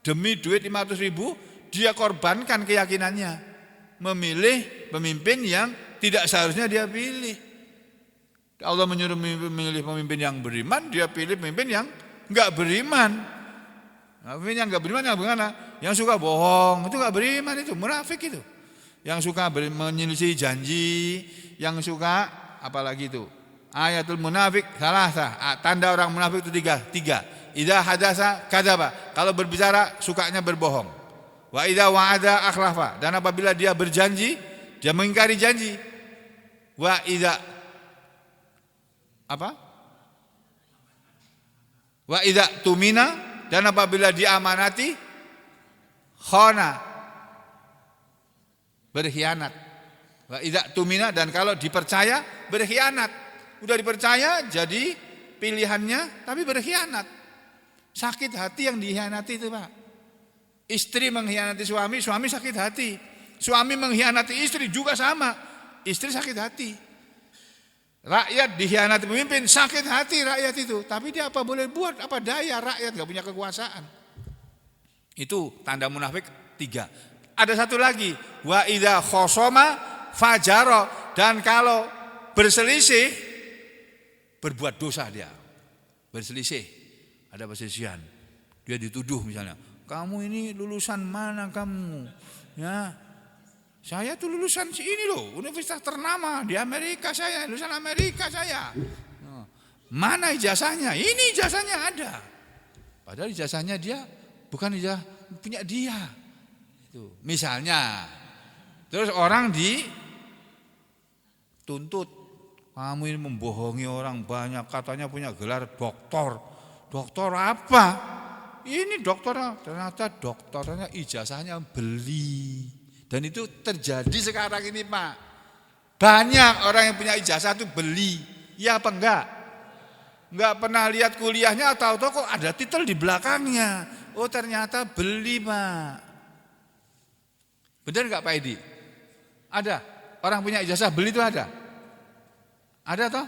Demi duit 500 ribu, dia korbankan keyakinannya. Memilih pemimpin yang tidak seharusnya dia pilih. Allah menyuruh memilih pemimpin yang beriman, dia pilih pemimpin yang enggak beriman. Nah, pemimpin yang enggak beriman yang bagaimana? Yang suka bohong, itu enggak beriman, itu munafik itu. Yang suka menyelisih janji, yang suka apalagi itu. Ayatul munafik salasa. Tanda orang munafik itu tiga. Idza hadasa kadzaba. Kalau berbicara sukanya berbohong. Wa idza wa'ada akhlafa. Dan apabila dia berjanji, dia mengingkari janji. Wa idza apa? Wa idza tumina, dan apabila diamanati khana, berkhianat. Wa idza tumina, dan kalau dipercaya berkhianat. Udah dipercaya jadi pilihannya tapi berkhianat. Sakit hati yang dikhianati itu, Pak. Istri mengkhianati suami, suami sakit hati. Suami mengkhianati istri juga sama. Istri sakit hati. Rakyat dikhianati pemimpin, sakit hati rakyat itu. Tapi dia apa boleh buat, apa daya, rakyat gak punya kekuasaan. Itu tanda munafik 3. Ada satu lagi, wa idza khosoma fajaro, dan kalau berselisih berbuat dosa dia. Berselisih, ada perselisihan. Dia dituduh misalnya, kamu ini lulusan mana kamu? Ya, saya tuh lulusan ini loh, universitas ternama di Amerika saya, lulusan Amerika saya. Mana ijazahnya? Ini ijazahnya ada. Padahal ijazahnya dia bukan ijazah punya dia. Itu. Misalnya, terus orang dituntut, kamu ini membohongi orang banyak, katanya punya gelar doktor. Doktor apa? Ini dokter, ternyata dokternya ijazahnya beli. Dan itu terjadi sekarang ini Pak. Banyak orang yang punya ijazah itu beli. Ya apa enggak? Enggak pernah lihat kuliahnya, tahu-tahu kok ada titel di belakangnya. Oh ternyata beli Pak. Benar enggak Pak Edi? Ada? Orang punya ijazah beli itu ada? Ada toh?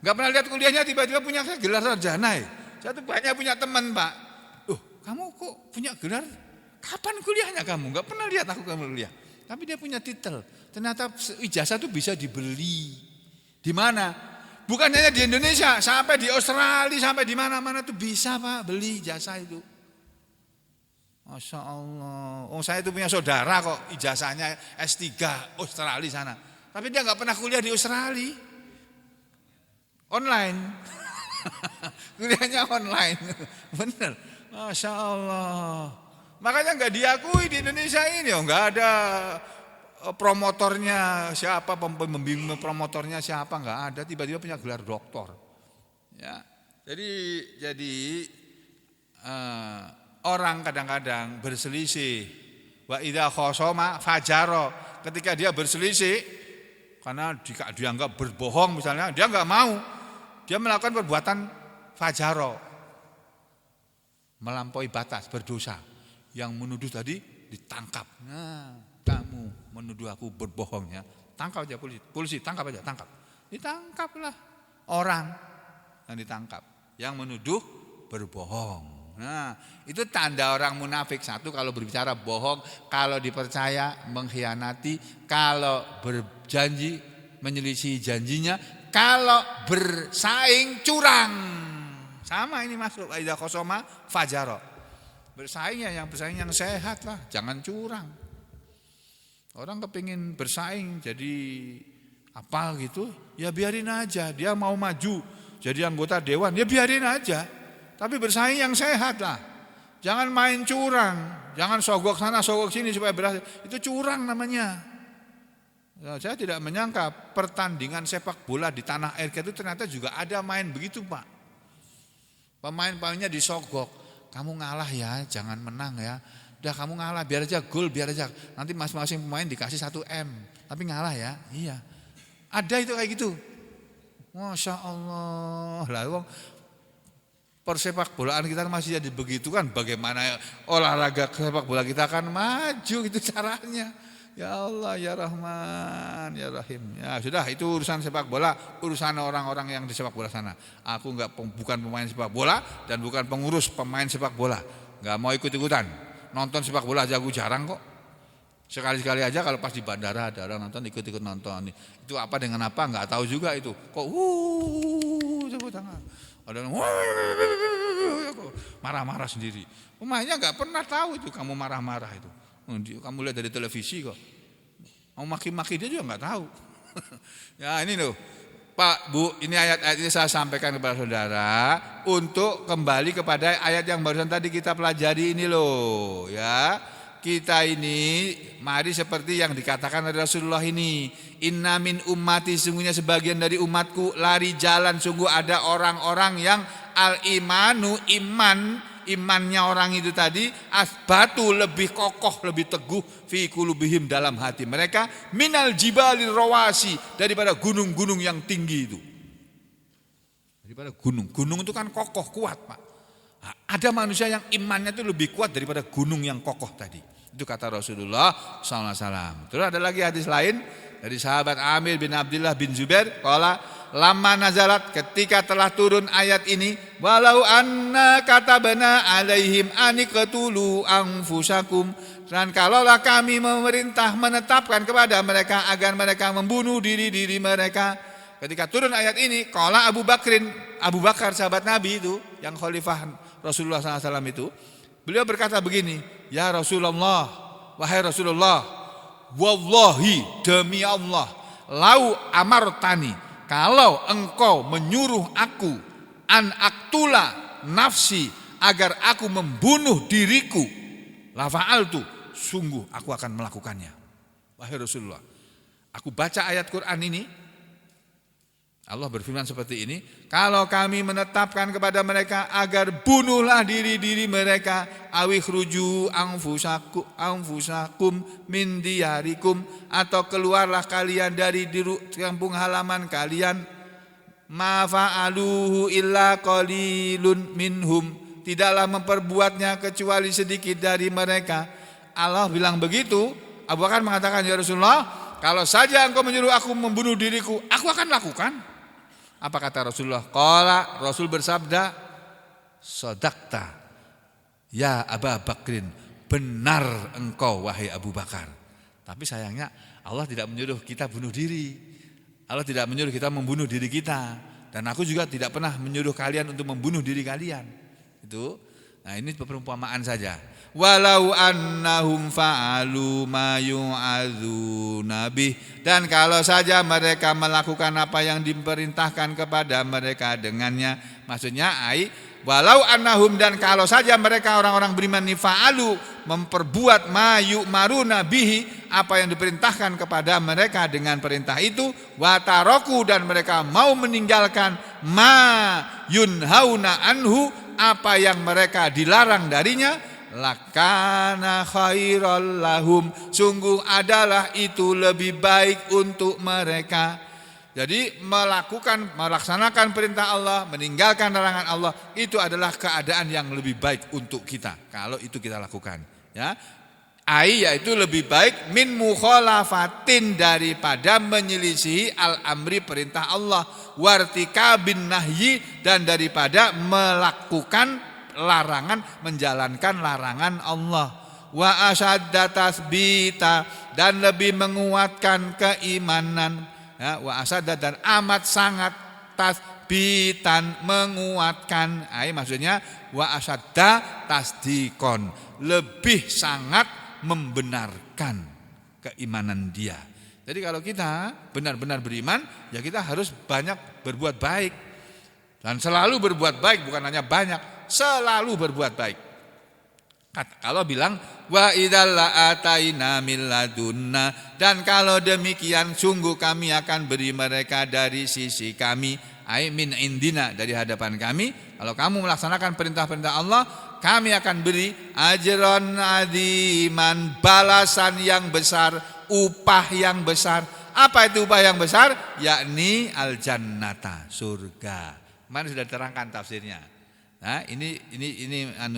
Enggak pernah lihat kuliahnya, tiba-tiba punya gelar sarjana. Saya tuh banyak punya teman Pak. Kamu kok punya gelar? Kapan kuliahnya kamu? Enggak pernah lihat aku kamu kuliah. Tapi dia punya titel. Ternyata ijazah itu bisa dibeli. Di mana? Bukan hanya di Indonesia, sampai di Australia, sampai di mana-mana tuh bisa Pak beli ijazah itu. Masya Allah. Oh saya itu punya saudara kok ijazahnya S3 Australia sana. Tapi dia enggak pernah kuliah di Australia. Online. Kuliahnya online. Bener. Masya Allah. Makanya nggak diakui di Indonesia ini, nggak ada promotornya siapa, pembimbing promotornya siapa, nggak ada. Tiba-tiba punya gelar doktor. Ya, jadi orang kadang-kadang berselisih. Wa idza khosoma fajaro. Ketika dia berselisih, karena dianggap berbohong misalnya, dia nggak mau, dia melakukan perbuatan fajaro, melampaui batas, berdosa. Yang menuduh tadi ditangkap. Nah, kamu menuduh aku berbohong ya. Tangkap aja polisi, tangkap aja, tangkap. Ditangkaplah orang yang ditangkap, yang menuduh berbohong. Nah, itu tanda orang munafik. Satu, kalau berbicara bohong, kalau dipercaya mengkhianati, kalau berjanji menyelisih janjinya, kalau bersaing curang. Sama ini masuk idza khosoma fajaro. Bersaing yang sehat lah, jangan curang. Orang kepingin bersaing jadi apa gitu, ya biarin aja. Dia mau maju jadi anggota dewan, ya biarin aja. Tapi bersaing yang sehat lah. Jangan main curang, jangan sogok sana sogok sini supaya berhasil. Itu curang namanya. Ya, saya tidak menyangka pertandingan sepak bola di tanah air itu ternyata juga ada main begitu Pak. Pemain-pemainnya disogok. Kamu ngalah ya, jangan menang ya. Udah kamu ngalah, biar aja gol, biar aja. Nanti masing-masing pemain dikasih 1 M. Tapi ngalah ya, iya. Ada itu kayak gitu. Masya Allah. Lah, persepak bolaan kita masih jadi begitu kan. Bagaimana olahraga sepak bola kita akan maju, itu caranya. Ya Allah, ya Rahman, ya Rahim. Ya sudah, itu urusan sepak bola, urusan orang-orang yang di sepak bola sana. Aku bukan pemain sepak bola dan bukan pengurus pemain sepak bola. Enggak mau ikut-ikutan. Nonton sepak bola aja aku jarang kok. Sekali-sekali aja kalau pas di bandara ada orang nonton, ikut-ikut nonton. Itu apa dengan apa enggak tahu juga itu. Kok tepuk tangan. Ada orang marah-marah sendiri. Pemainnya enggak pernah tahu itu kamu marah-marah itu. Kamu lihat dari televisi kok. Mau maki-maki dia juga enggak tahu. Ya ini loh. Pak, Bu, ini ayat-ayat ini saya sampaikan kepada saudara untuk kembali kepada ayat yang barusan tadi kita pelajari ini loh, ya. Kita ini mari seperti yang dikatakan oleh Rasulullah ini, inna min ummati, sungguhnya sebagian dari umatku lari jalan, sungguh ada orang-orang yang al-imanu imannya orang itu tadi asbatu, lebih kokoh, lebih teguh fi qulubihim, dalam hati mereka, minal jibalil rawasi, daripada gunung-gunung yang tinggi itu. Daripada gunung itu kan kokoh, kuat Pak. Nah, ada manusia yang imannya itu lebih kuat daripada gunung yang kokoh tadi. Itu kata Rasulullah SAW. Terus ada lagi hadis lain dari sahabat Amir bin Abdullah bin Zubair, qala Lama nazalat, ketika telah turun ayat ini, walau anna katabna alaihim aniqtulu anfusakum, dan kalaulah kami memerintah menetapkan kepada mereka agar mereka membunuh diri-diri mereka. Ketika turun ayat ini, qala Abu Bakar sahabat Nabi itu, yang khalifah Rasulullah SAW itu, beliau berkata begini, ya Rasulullah, wahai Rasulullah, wallahi demi Allah, lau amartani, kalau engkau menyuruh aku an aktula nafsi, agar aku membunuh diriku, la fa'altu, sungguh aku akan melakukannya. Wahai Rasulullah, aku baca ayat Quran ini, Allah berfirman seperti ini, kalau kami menetapkan kepada mereka agar bunuhlah diri-diri mereka, awikhruju anfusakum min diyarikum, atau keluarlah kalian dari kampung halaman kalian, ma fa'aluhu illa qalilun minhum, tidaklah memperbuatnya kecuali sedikit dari mereka. Allah bilang begitu. Abu Bakar mengatakan, ya Rasulullah, kalau saja engkau menyuruh aku membunuh diriku, aku akan lakukan. Apa kata Rasulullah? Qala, Rasul bersabda, shadaqta ya Abu Bakrin, benar engkau wahai Abu Bakar. Tapi sayangnya Allah tidak menyuruh kita bunuh diri. Allah tidak menyuruh kita membunuh diri kita, dan aku juga tidak pernah menyuruh kalian untuk membunuh diri kalian. Itu. Nah, ini perumpamaan saja. Walau annahum fa'alu ma yu'adzuna bih, dan kalau saja mereka melakukan apa yang diperintahkan kepada mereka dengannya, maksudnya walau annahum, dan kalau saja mereka orang-orang beriman ini fa'alu, memperbuat ma yu'maruna bihi, apa yang diperintahkan kepada mereka dengan perintah itu, wa taraku, dan mereka mau meninggalkan ma yunhauna anhu, apa yang mereka dilarang darinya, lakana khairal lahum, sungguh adalah itu lebih baik untuk mereka. Jadi melaksanakan perintah Allah, meninggalkan larangan Allah, itu adalah keadaan yang lebih baik untuk kita kalau itu kita lakukan, ya. Yaitu lebih baik min mukhalafatin, daripada menyelisihi al-amri perintah Allah, wartikabin nahyi, dan daripada melakukan larangan, menjalankan larangan Allah. Wa asyadda tasbita, dan lebih menguatkan keimanan, ya, wa asyadda, dan amat sangat, tasbitan, menguatkan, maksudnya wa asyadda tasdikon, lebih sangat membenarkan keimanan dia. Jadi kalau kita benar-benar beriman, ya kita harus banyak berbuat baik, dan selalu berbuat baik, bukan hanya banyak, selalu berbuat baik. Kalau bilang wa idzal ataina min ladunna, dan kalau demikian sungguh kami akan beri mereka dari sisi kami, min indina, dari hadapan kami. Kalau kamu melaksanakan perintah-perintah Allah, kami akan beri ajran adiman, balasan yang besar, upah yang besar. Apa itu upah yang besar? Yakni al jannata, surga. Mana sudah diterangkan tafsirnya. Nah, ini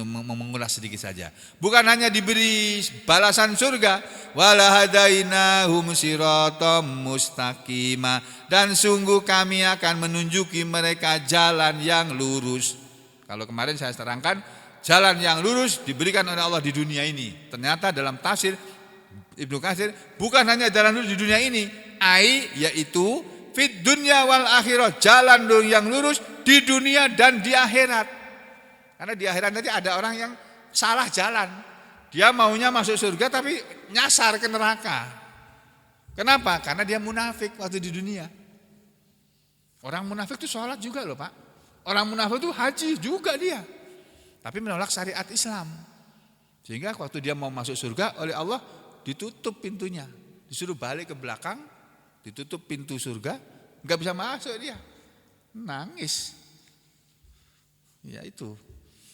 mengulas sedikit saja. Bukan hanya diberi balasan surga, wala hadainahum siratam mustaqima, dan sungguh kami akan menunjuki mereka jalan yang lurus. Kalau kemarin saya terangkan, jalan yang lurus diberikan oleh Allah di dunia ini. Ternyata dalam tafsir Ibnu Katsir, bukan hanya jalan lurus di dunia ini, yaitu fit dunya wal akhirah, jalan yang lurus di dunia dan di akhirat. Karena di akhirat nanti ada orang yang salah jalan. Dia maunya masuk surga tapi nyasar ke neraka. Kenapa? Karena dia munafik waktu di dunia. Orang munafik itu sholat juga loh Pak. Orang munafik itu haji juga dia. Tapi menolak syariat Islam. Sehingga waktu dia mau masuk surga, oleh Allah ditutup pintunya. Disuruh balik ke belakang, ditutup pintu surga, enggak bisa masuk dia. Nangis. Ya itu.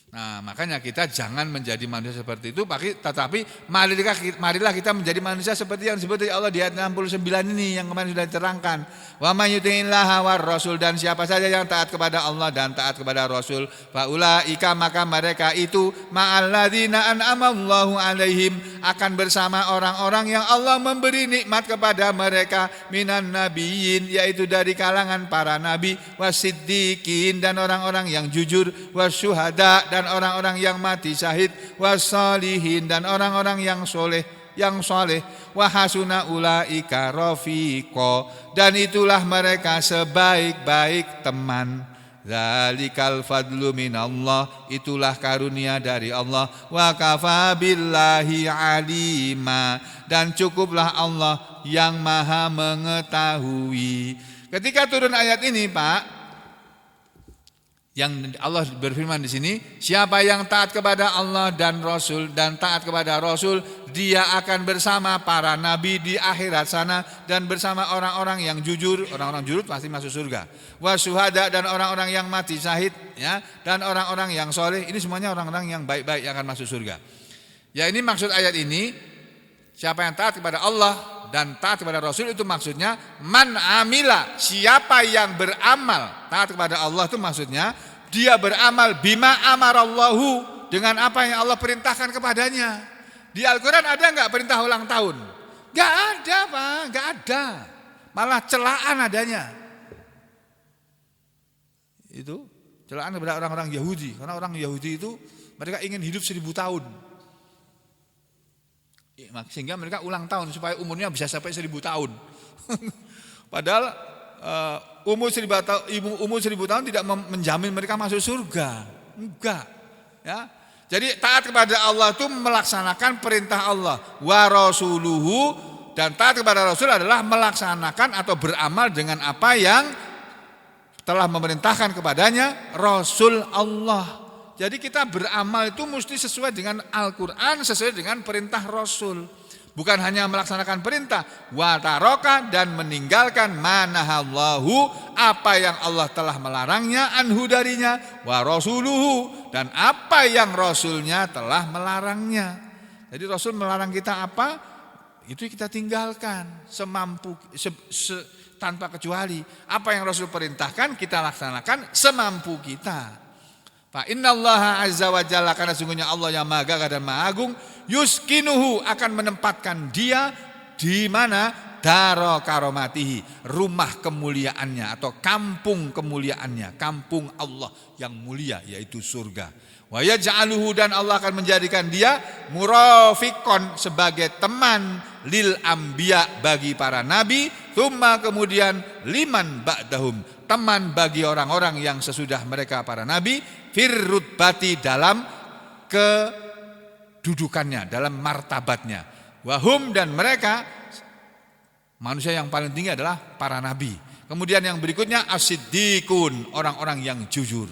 Nah, makanya kita jangan menjadi manusia seperti itu, tetapi marilah kita menjadi manusia seperti yang disebut Allah di ayat 69 ini yang kemarin sudah diterangkan. Wa may yuti'illaha war rasul, dan siapa saja yang taat kepada Allah dan taat kepada Rasul, fa ulaika, maka mereka itu ma'alladzina an'amallahu alaihim, akan bersama orang-orang yang Allah memberi nikmat kepada mereka, minan nabiyyin, yaitu dari kalangan para nabi, wasiddiqin, dan orang-orang yang jujur, wasyuhada, dan orang-orang yang mati syahid, wassalihin, dan orang-orang yang soleh, wa hasuna ulaika rafiqa, dan itulah mereka sebaik-baik teman. Zalikal fadlu minallah, itulah karunia dari Allah. Wa kafa billahi alima, dan cukuplah Allah yang maha mengetahui. Ketika turun ayat ini, Pak, yang Allah berfirman di sini, siapa yang taat kepada Allah dan Rasul dan taat kepada Rasul, dia akan bersama para nabi di akhirat sana dan bersama orang-orang yang jujur. Orang-orang jujur pasti masuk surga. Wasyuhada, dan orang-orang yang mati syahid, ya, dan orang-orang yang soleh. Ini semuanya orang-orang yang baik-baik yang akan masuk surga. Ya, ini maksud ayat ini, siapa yang taat kepada Allah dan taat kepada Rasul, itu maksudnya man amila, siapa yang beramal taat kepada Allah, itu maksudnya dia beramal bima amarallahu, dengan apa yang Allah perintahkan kepadanya. Di Al-Quran ada enggak perintah ulang tahun? Enggak ada, Pak, enggak ada. Malah celaan adanya. Itu celaan kepada orang-orang Yahudi, karena orang Yahudi itu mereka ingin hidup 1000 tahun. Sehingga mereka ulang tahun supaya umurnya bisa sampai 1000 tahun. Padahal umur 1000 tahun tidak menjamin mereka masuk surga. Enggak. Ya. Jadi taat kepada Allah itu melaksanakan perintah Allah. Wa rasuluhu, dan taat kepada Rasul adalah melaksanakan atau beramal dengan apa yang telah memerintahkan kepadanya Rasul Allah. Jadi kita beramal itu mesti sesuai dengan Al-Quran, sesuai dengan perintah Rasul. Bukan hanya melaksanakan perintah, wa taroka, dan meninggalkan manahallahu, apa yang Allah telah melarangnya, anhu, darinya, wa rasuluhu, dan apa yang Rasulnya telah melarangnya. Jadi Rasul melarang kita apa, itu kita tinggalkan semampu, tanpa kecuali. Apa yang Rasul perintahkan kita laksanakan semampu kita. Fa innallaha azza wa jalla, karena sungguhnya Allah yang maha gagah dan maha agung, yuskinuhu, akan menempatkan dia di mana? Daro karomatihi, rumah kemuliaannya atau kampung kemuliaannya, kampung Allah yang mulia, yaitu surga. Wa yaj'aluhu, dan Allah akan menjadikan dia murafiqon, sebagai teman, lil anbiya, bagi para nabi, tsumma, kemudian liman ba'dahum, teman bagi orang-orang yang sesudah mereka para nabi, firrutbati, dalam kedudukannya, dalam martabatnya. Wahum, dan mereka manusia yang paling tinggi adalah para nabi. Kemudian yang berikutnya as-siddiqun, orang-orang yang jujur.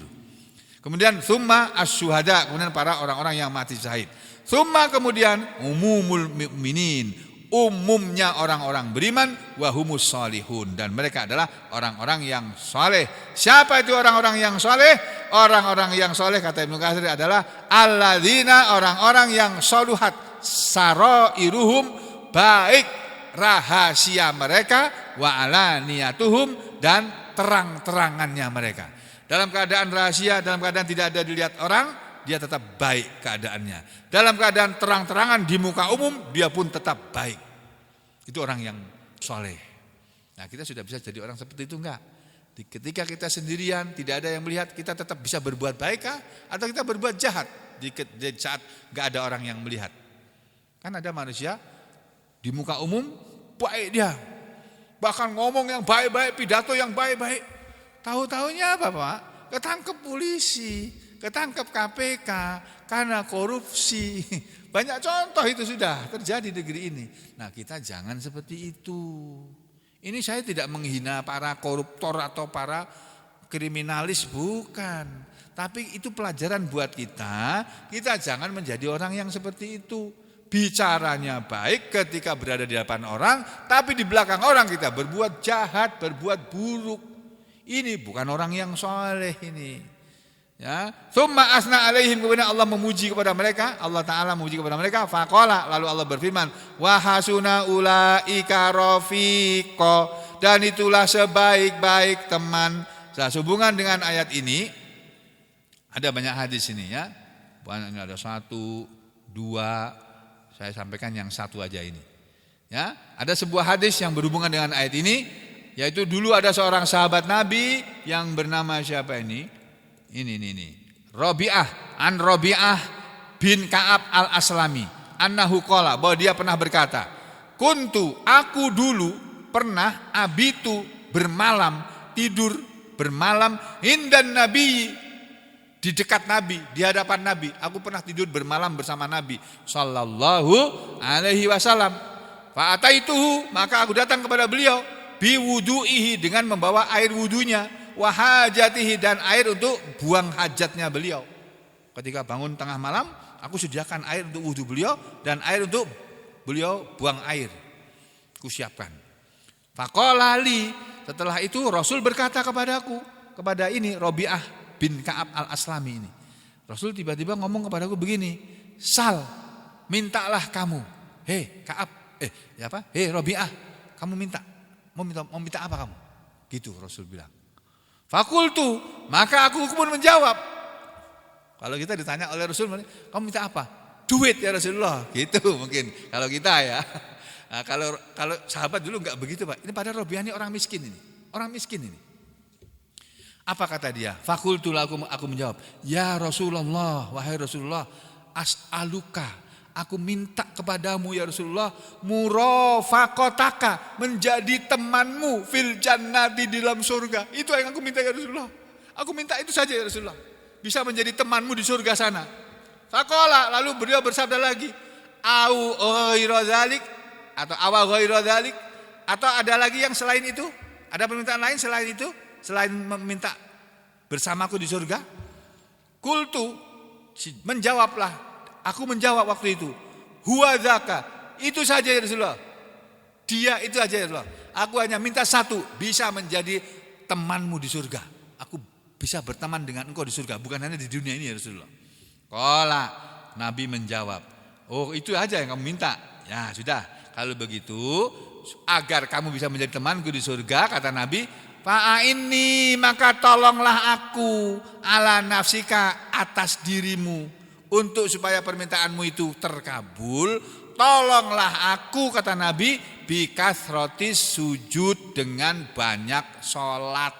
Kemudian tsumma as-syuhada, kemudian para orang-orang yang mati syahid. Tsumma, kemudian umumul mukminin, umumnya orang-orang beriman, wahumus salihun, dan mereka adalah orang-orang yang saleh. Siapa itu orang-orang yang saleh? Orang-orang yang saleh, kata Ibnu Katsir, adalah alladzina, orang-orang yang saluhat sarairuhum, baik rahasia mereka, wa alaniyatuhum, dan terang-terangannya mereka. Dalam keadaan rahasia, dalam keadaan tidak ada dilihat orang, dia tetap baik keadaannya. Dalam keadaan terang-terangan di muka umum, dia pun tetap baik. Itu orang yang soleh. Nah, kita sudah bisa jadi orang seperti itu enggak? Ketika kita sendirian, tidak ada yang melihat, kita tetap bisa berbuat baik kah? Atau kita berbuat jahat di saat enggak ada orang yang melihat? Kan ada manusia di muka umum baik dia, bahkan ngomong yang baik-baik, pidato yang baik-baik. Tahu-tahunya apa, Pak? Ketangkep polisi, ketangkep KPK karena korupsi. Banyak contoh itu sudah terjadi di negeri ini. Nah, kita jangan seperti itu. Ini saya tidak menghina para koruptor atau para kriminalis, bukan. Tapi itu pelajaran buat kita. Kita jangan menjadi orang yang seperti itu. Bicaranya baik ketika berada di hadapan orang, tapi di belakang orang kita berbuat jahat, berbuat buruk. Ini bukan orang yang soleh ini. Ya, tsumma asna alaihim, kemudian Allah memuji kepada mereka, Allah Ta'ala memuji kepada mereka. Faqala, lalu Allah berfirman, wa hasuna ulaika rafiqa, dan itulah sebaik-baik teman. Nah, sehubungan dengan ayat ini ada banyak hadis ini ya. Banyak, ada 1, 2, saya sampaikan yang 1 aja ini. Ya, ada sebuah hadis yang berhubungan dengan ayat ini, yaitu dulu ada seorang sahabat Nabi yang bernama siapa ini? Ini. Rabi'ah, an Rabi'ah bin Ka'ab al-Aslami. Annahu qala, bahwa dia pernah berkata, kuntu, aku dulu pernah abitu bermalam, tidur bermalam hindan Nabi, di dekat Nabi, di hadapan Nabi. Aku pernah tidur bermalam bersama Nabi sallallahu alaihi wasallam. Fa ataituhu, maka aku datang kepada beliau, biwudu'ihi, dengan membawa air wudunya, wahajatihi, dan air untuk buang hajatnya beliau. Ketika bangun tengah malam, aku sediakan air untuk wudu beliau dan air untuk beliau buang air. Aku siapkan. Faqala li, setelah itu Rasul berkata kepadaku, kepada ini Rabi'ah bin Ka'ab al-Aslami ini. Rasul tiba-tiba ngomong kepadaku begini, sal, mintalah kamu. Hei Ka'ab, hei Rabi'ah, kamu minta. Mau minta apa kamu? Gitu Rasul bilang. Fakultu, maka aku pun menjawab. Kalau kita ditanya oleh Rasul, kamu minta apa? Duit ya Rasulullah, gitu mungkin. Kalau kita ya, nah, kalau sahabat dulu nggak begitu Pak. Ini pada Rabi'ah ini orang miskin ini, Apa kata dia? Fakultu, aku menjawab, ya Rasulullah, wahai Rasulullah, as'aluka, aku minta kepadamu ya Rasulullah, murafaqataka, menjadi temanmu fil jannati, di dalam surga. Itu yang aku minta ya Rasulullah. Aku minta itu saja ya Rasulullah, bisa menjadi temanmu di surga sana. Faqala, lalu beliau bersabda lagi, au ghairu dzalik, atau awa ghairu dzalik, atau ada lagi yang selain itu? Ada permintaan lain selain itu? Selain meminta bersamaku di surga? Kultu, menjawablah. Aku menjawab waktu itu, huwa dzaka, itu saja ya Rasulullah. Dia itu aja ya Rasulullah. Aku hanya minta satu, bisa menjadi temanmu di surga. Aku bisa berteman dengan engkau di surga, bukan hanya di dunia ini ya Rasulullah. Qala, Nabi menjawab, oh itu aja yang kamu minta. Ya sudah, kalau begitu, agar kamu bisa menjadi temanku di surga, kata Nabi, fa'inni, maka tolonglah aku, ala nafsika, atas dirimu, untuk supaya permintaanmu itu terkabul, tolonglah aku, kata Nabi, bikasrotis sujud, dengan banyak sholat,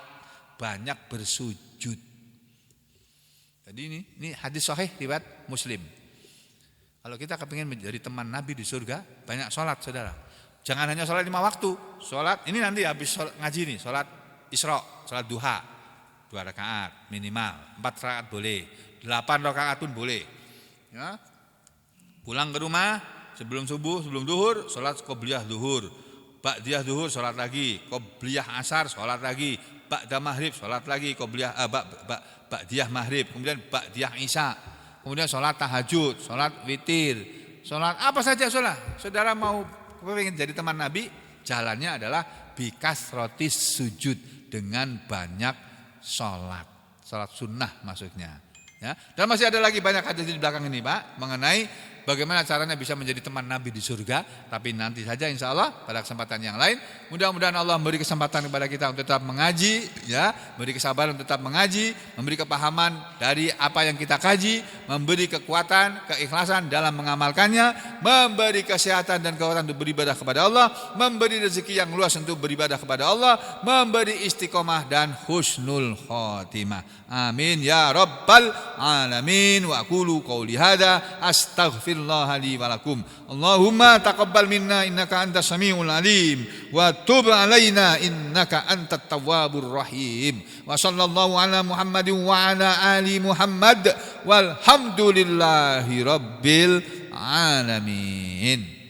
banyak bersujud. Jadi ini hadis sahih riwayat Muslim. Kalau kita kepingin menjadi teman Nabi di surga, banyak sholat saudara. Jangan hanya sholat 5 waktu. Sholat, ini nanti habis ngaji nih, sholat Isra, sholat duha, 2 rakaat minimal, 4 rakaat boleh, 8 rakaat pun boleh. Ya. Pulang ke rumah sebelum subuh, sebelum duhur, sholat qobliyah duhur, ba'diyah duhur, sholat lagi, qobliyah asar, sholat lagi, ba'da maghrib, sholat lagi, qobliyah ba'diyah maghrib, kemudian ba'diyah isya, kemudian sholat tahajud, sholat witir, sholat apa saja sholat. Saudara mau ingin jadi teman Nabi, jalannya adalah bikasrotis sujud, dengan banyak sholat sunnah maksudnya. Ya. Dan masih ada lagi banyak hadis di belakang ini Pak, mengenai bagaimana caranya bisa menjadi teman Nabi di surga. Tapi nanti saja insya Allah pada kesempatan yang lain. Mudah-mudahan Allah memberi kesempatan kepada kita untuk tetap mengaji, ya, memberi kesabaran untuk tetap mengaji, memberi kepahaman dari apa yang kita kaji, memberi kekuatan, keikhlasan dalam mengamalkannya, memberi kesehatan dan kekuatan untuk beribadah kepada Allah, memberi rezeki yang luas untuk beribadah kepada Allah, memberi istiqomah dan husnul khotimah. Amin ya rabbal alamin. Wa aqulu qouli hadza astaghfirullah li wa lakum. Allahumma taqabbal minna innaka antas samiul alim wa tub alaina innaka antat tawwabur rahim. Wa sallallahu ala Muhammadin wa ala ali Muhammad walhamdulillahi rabbil alamin.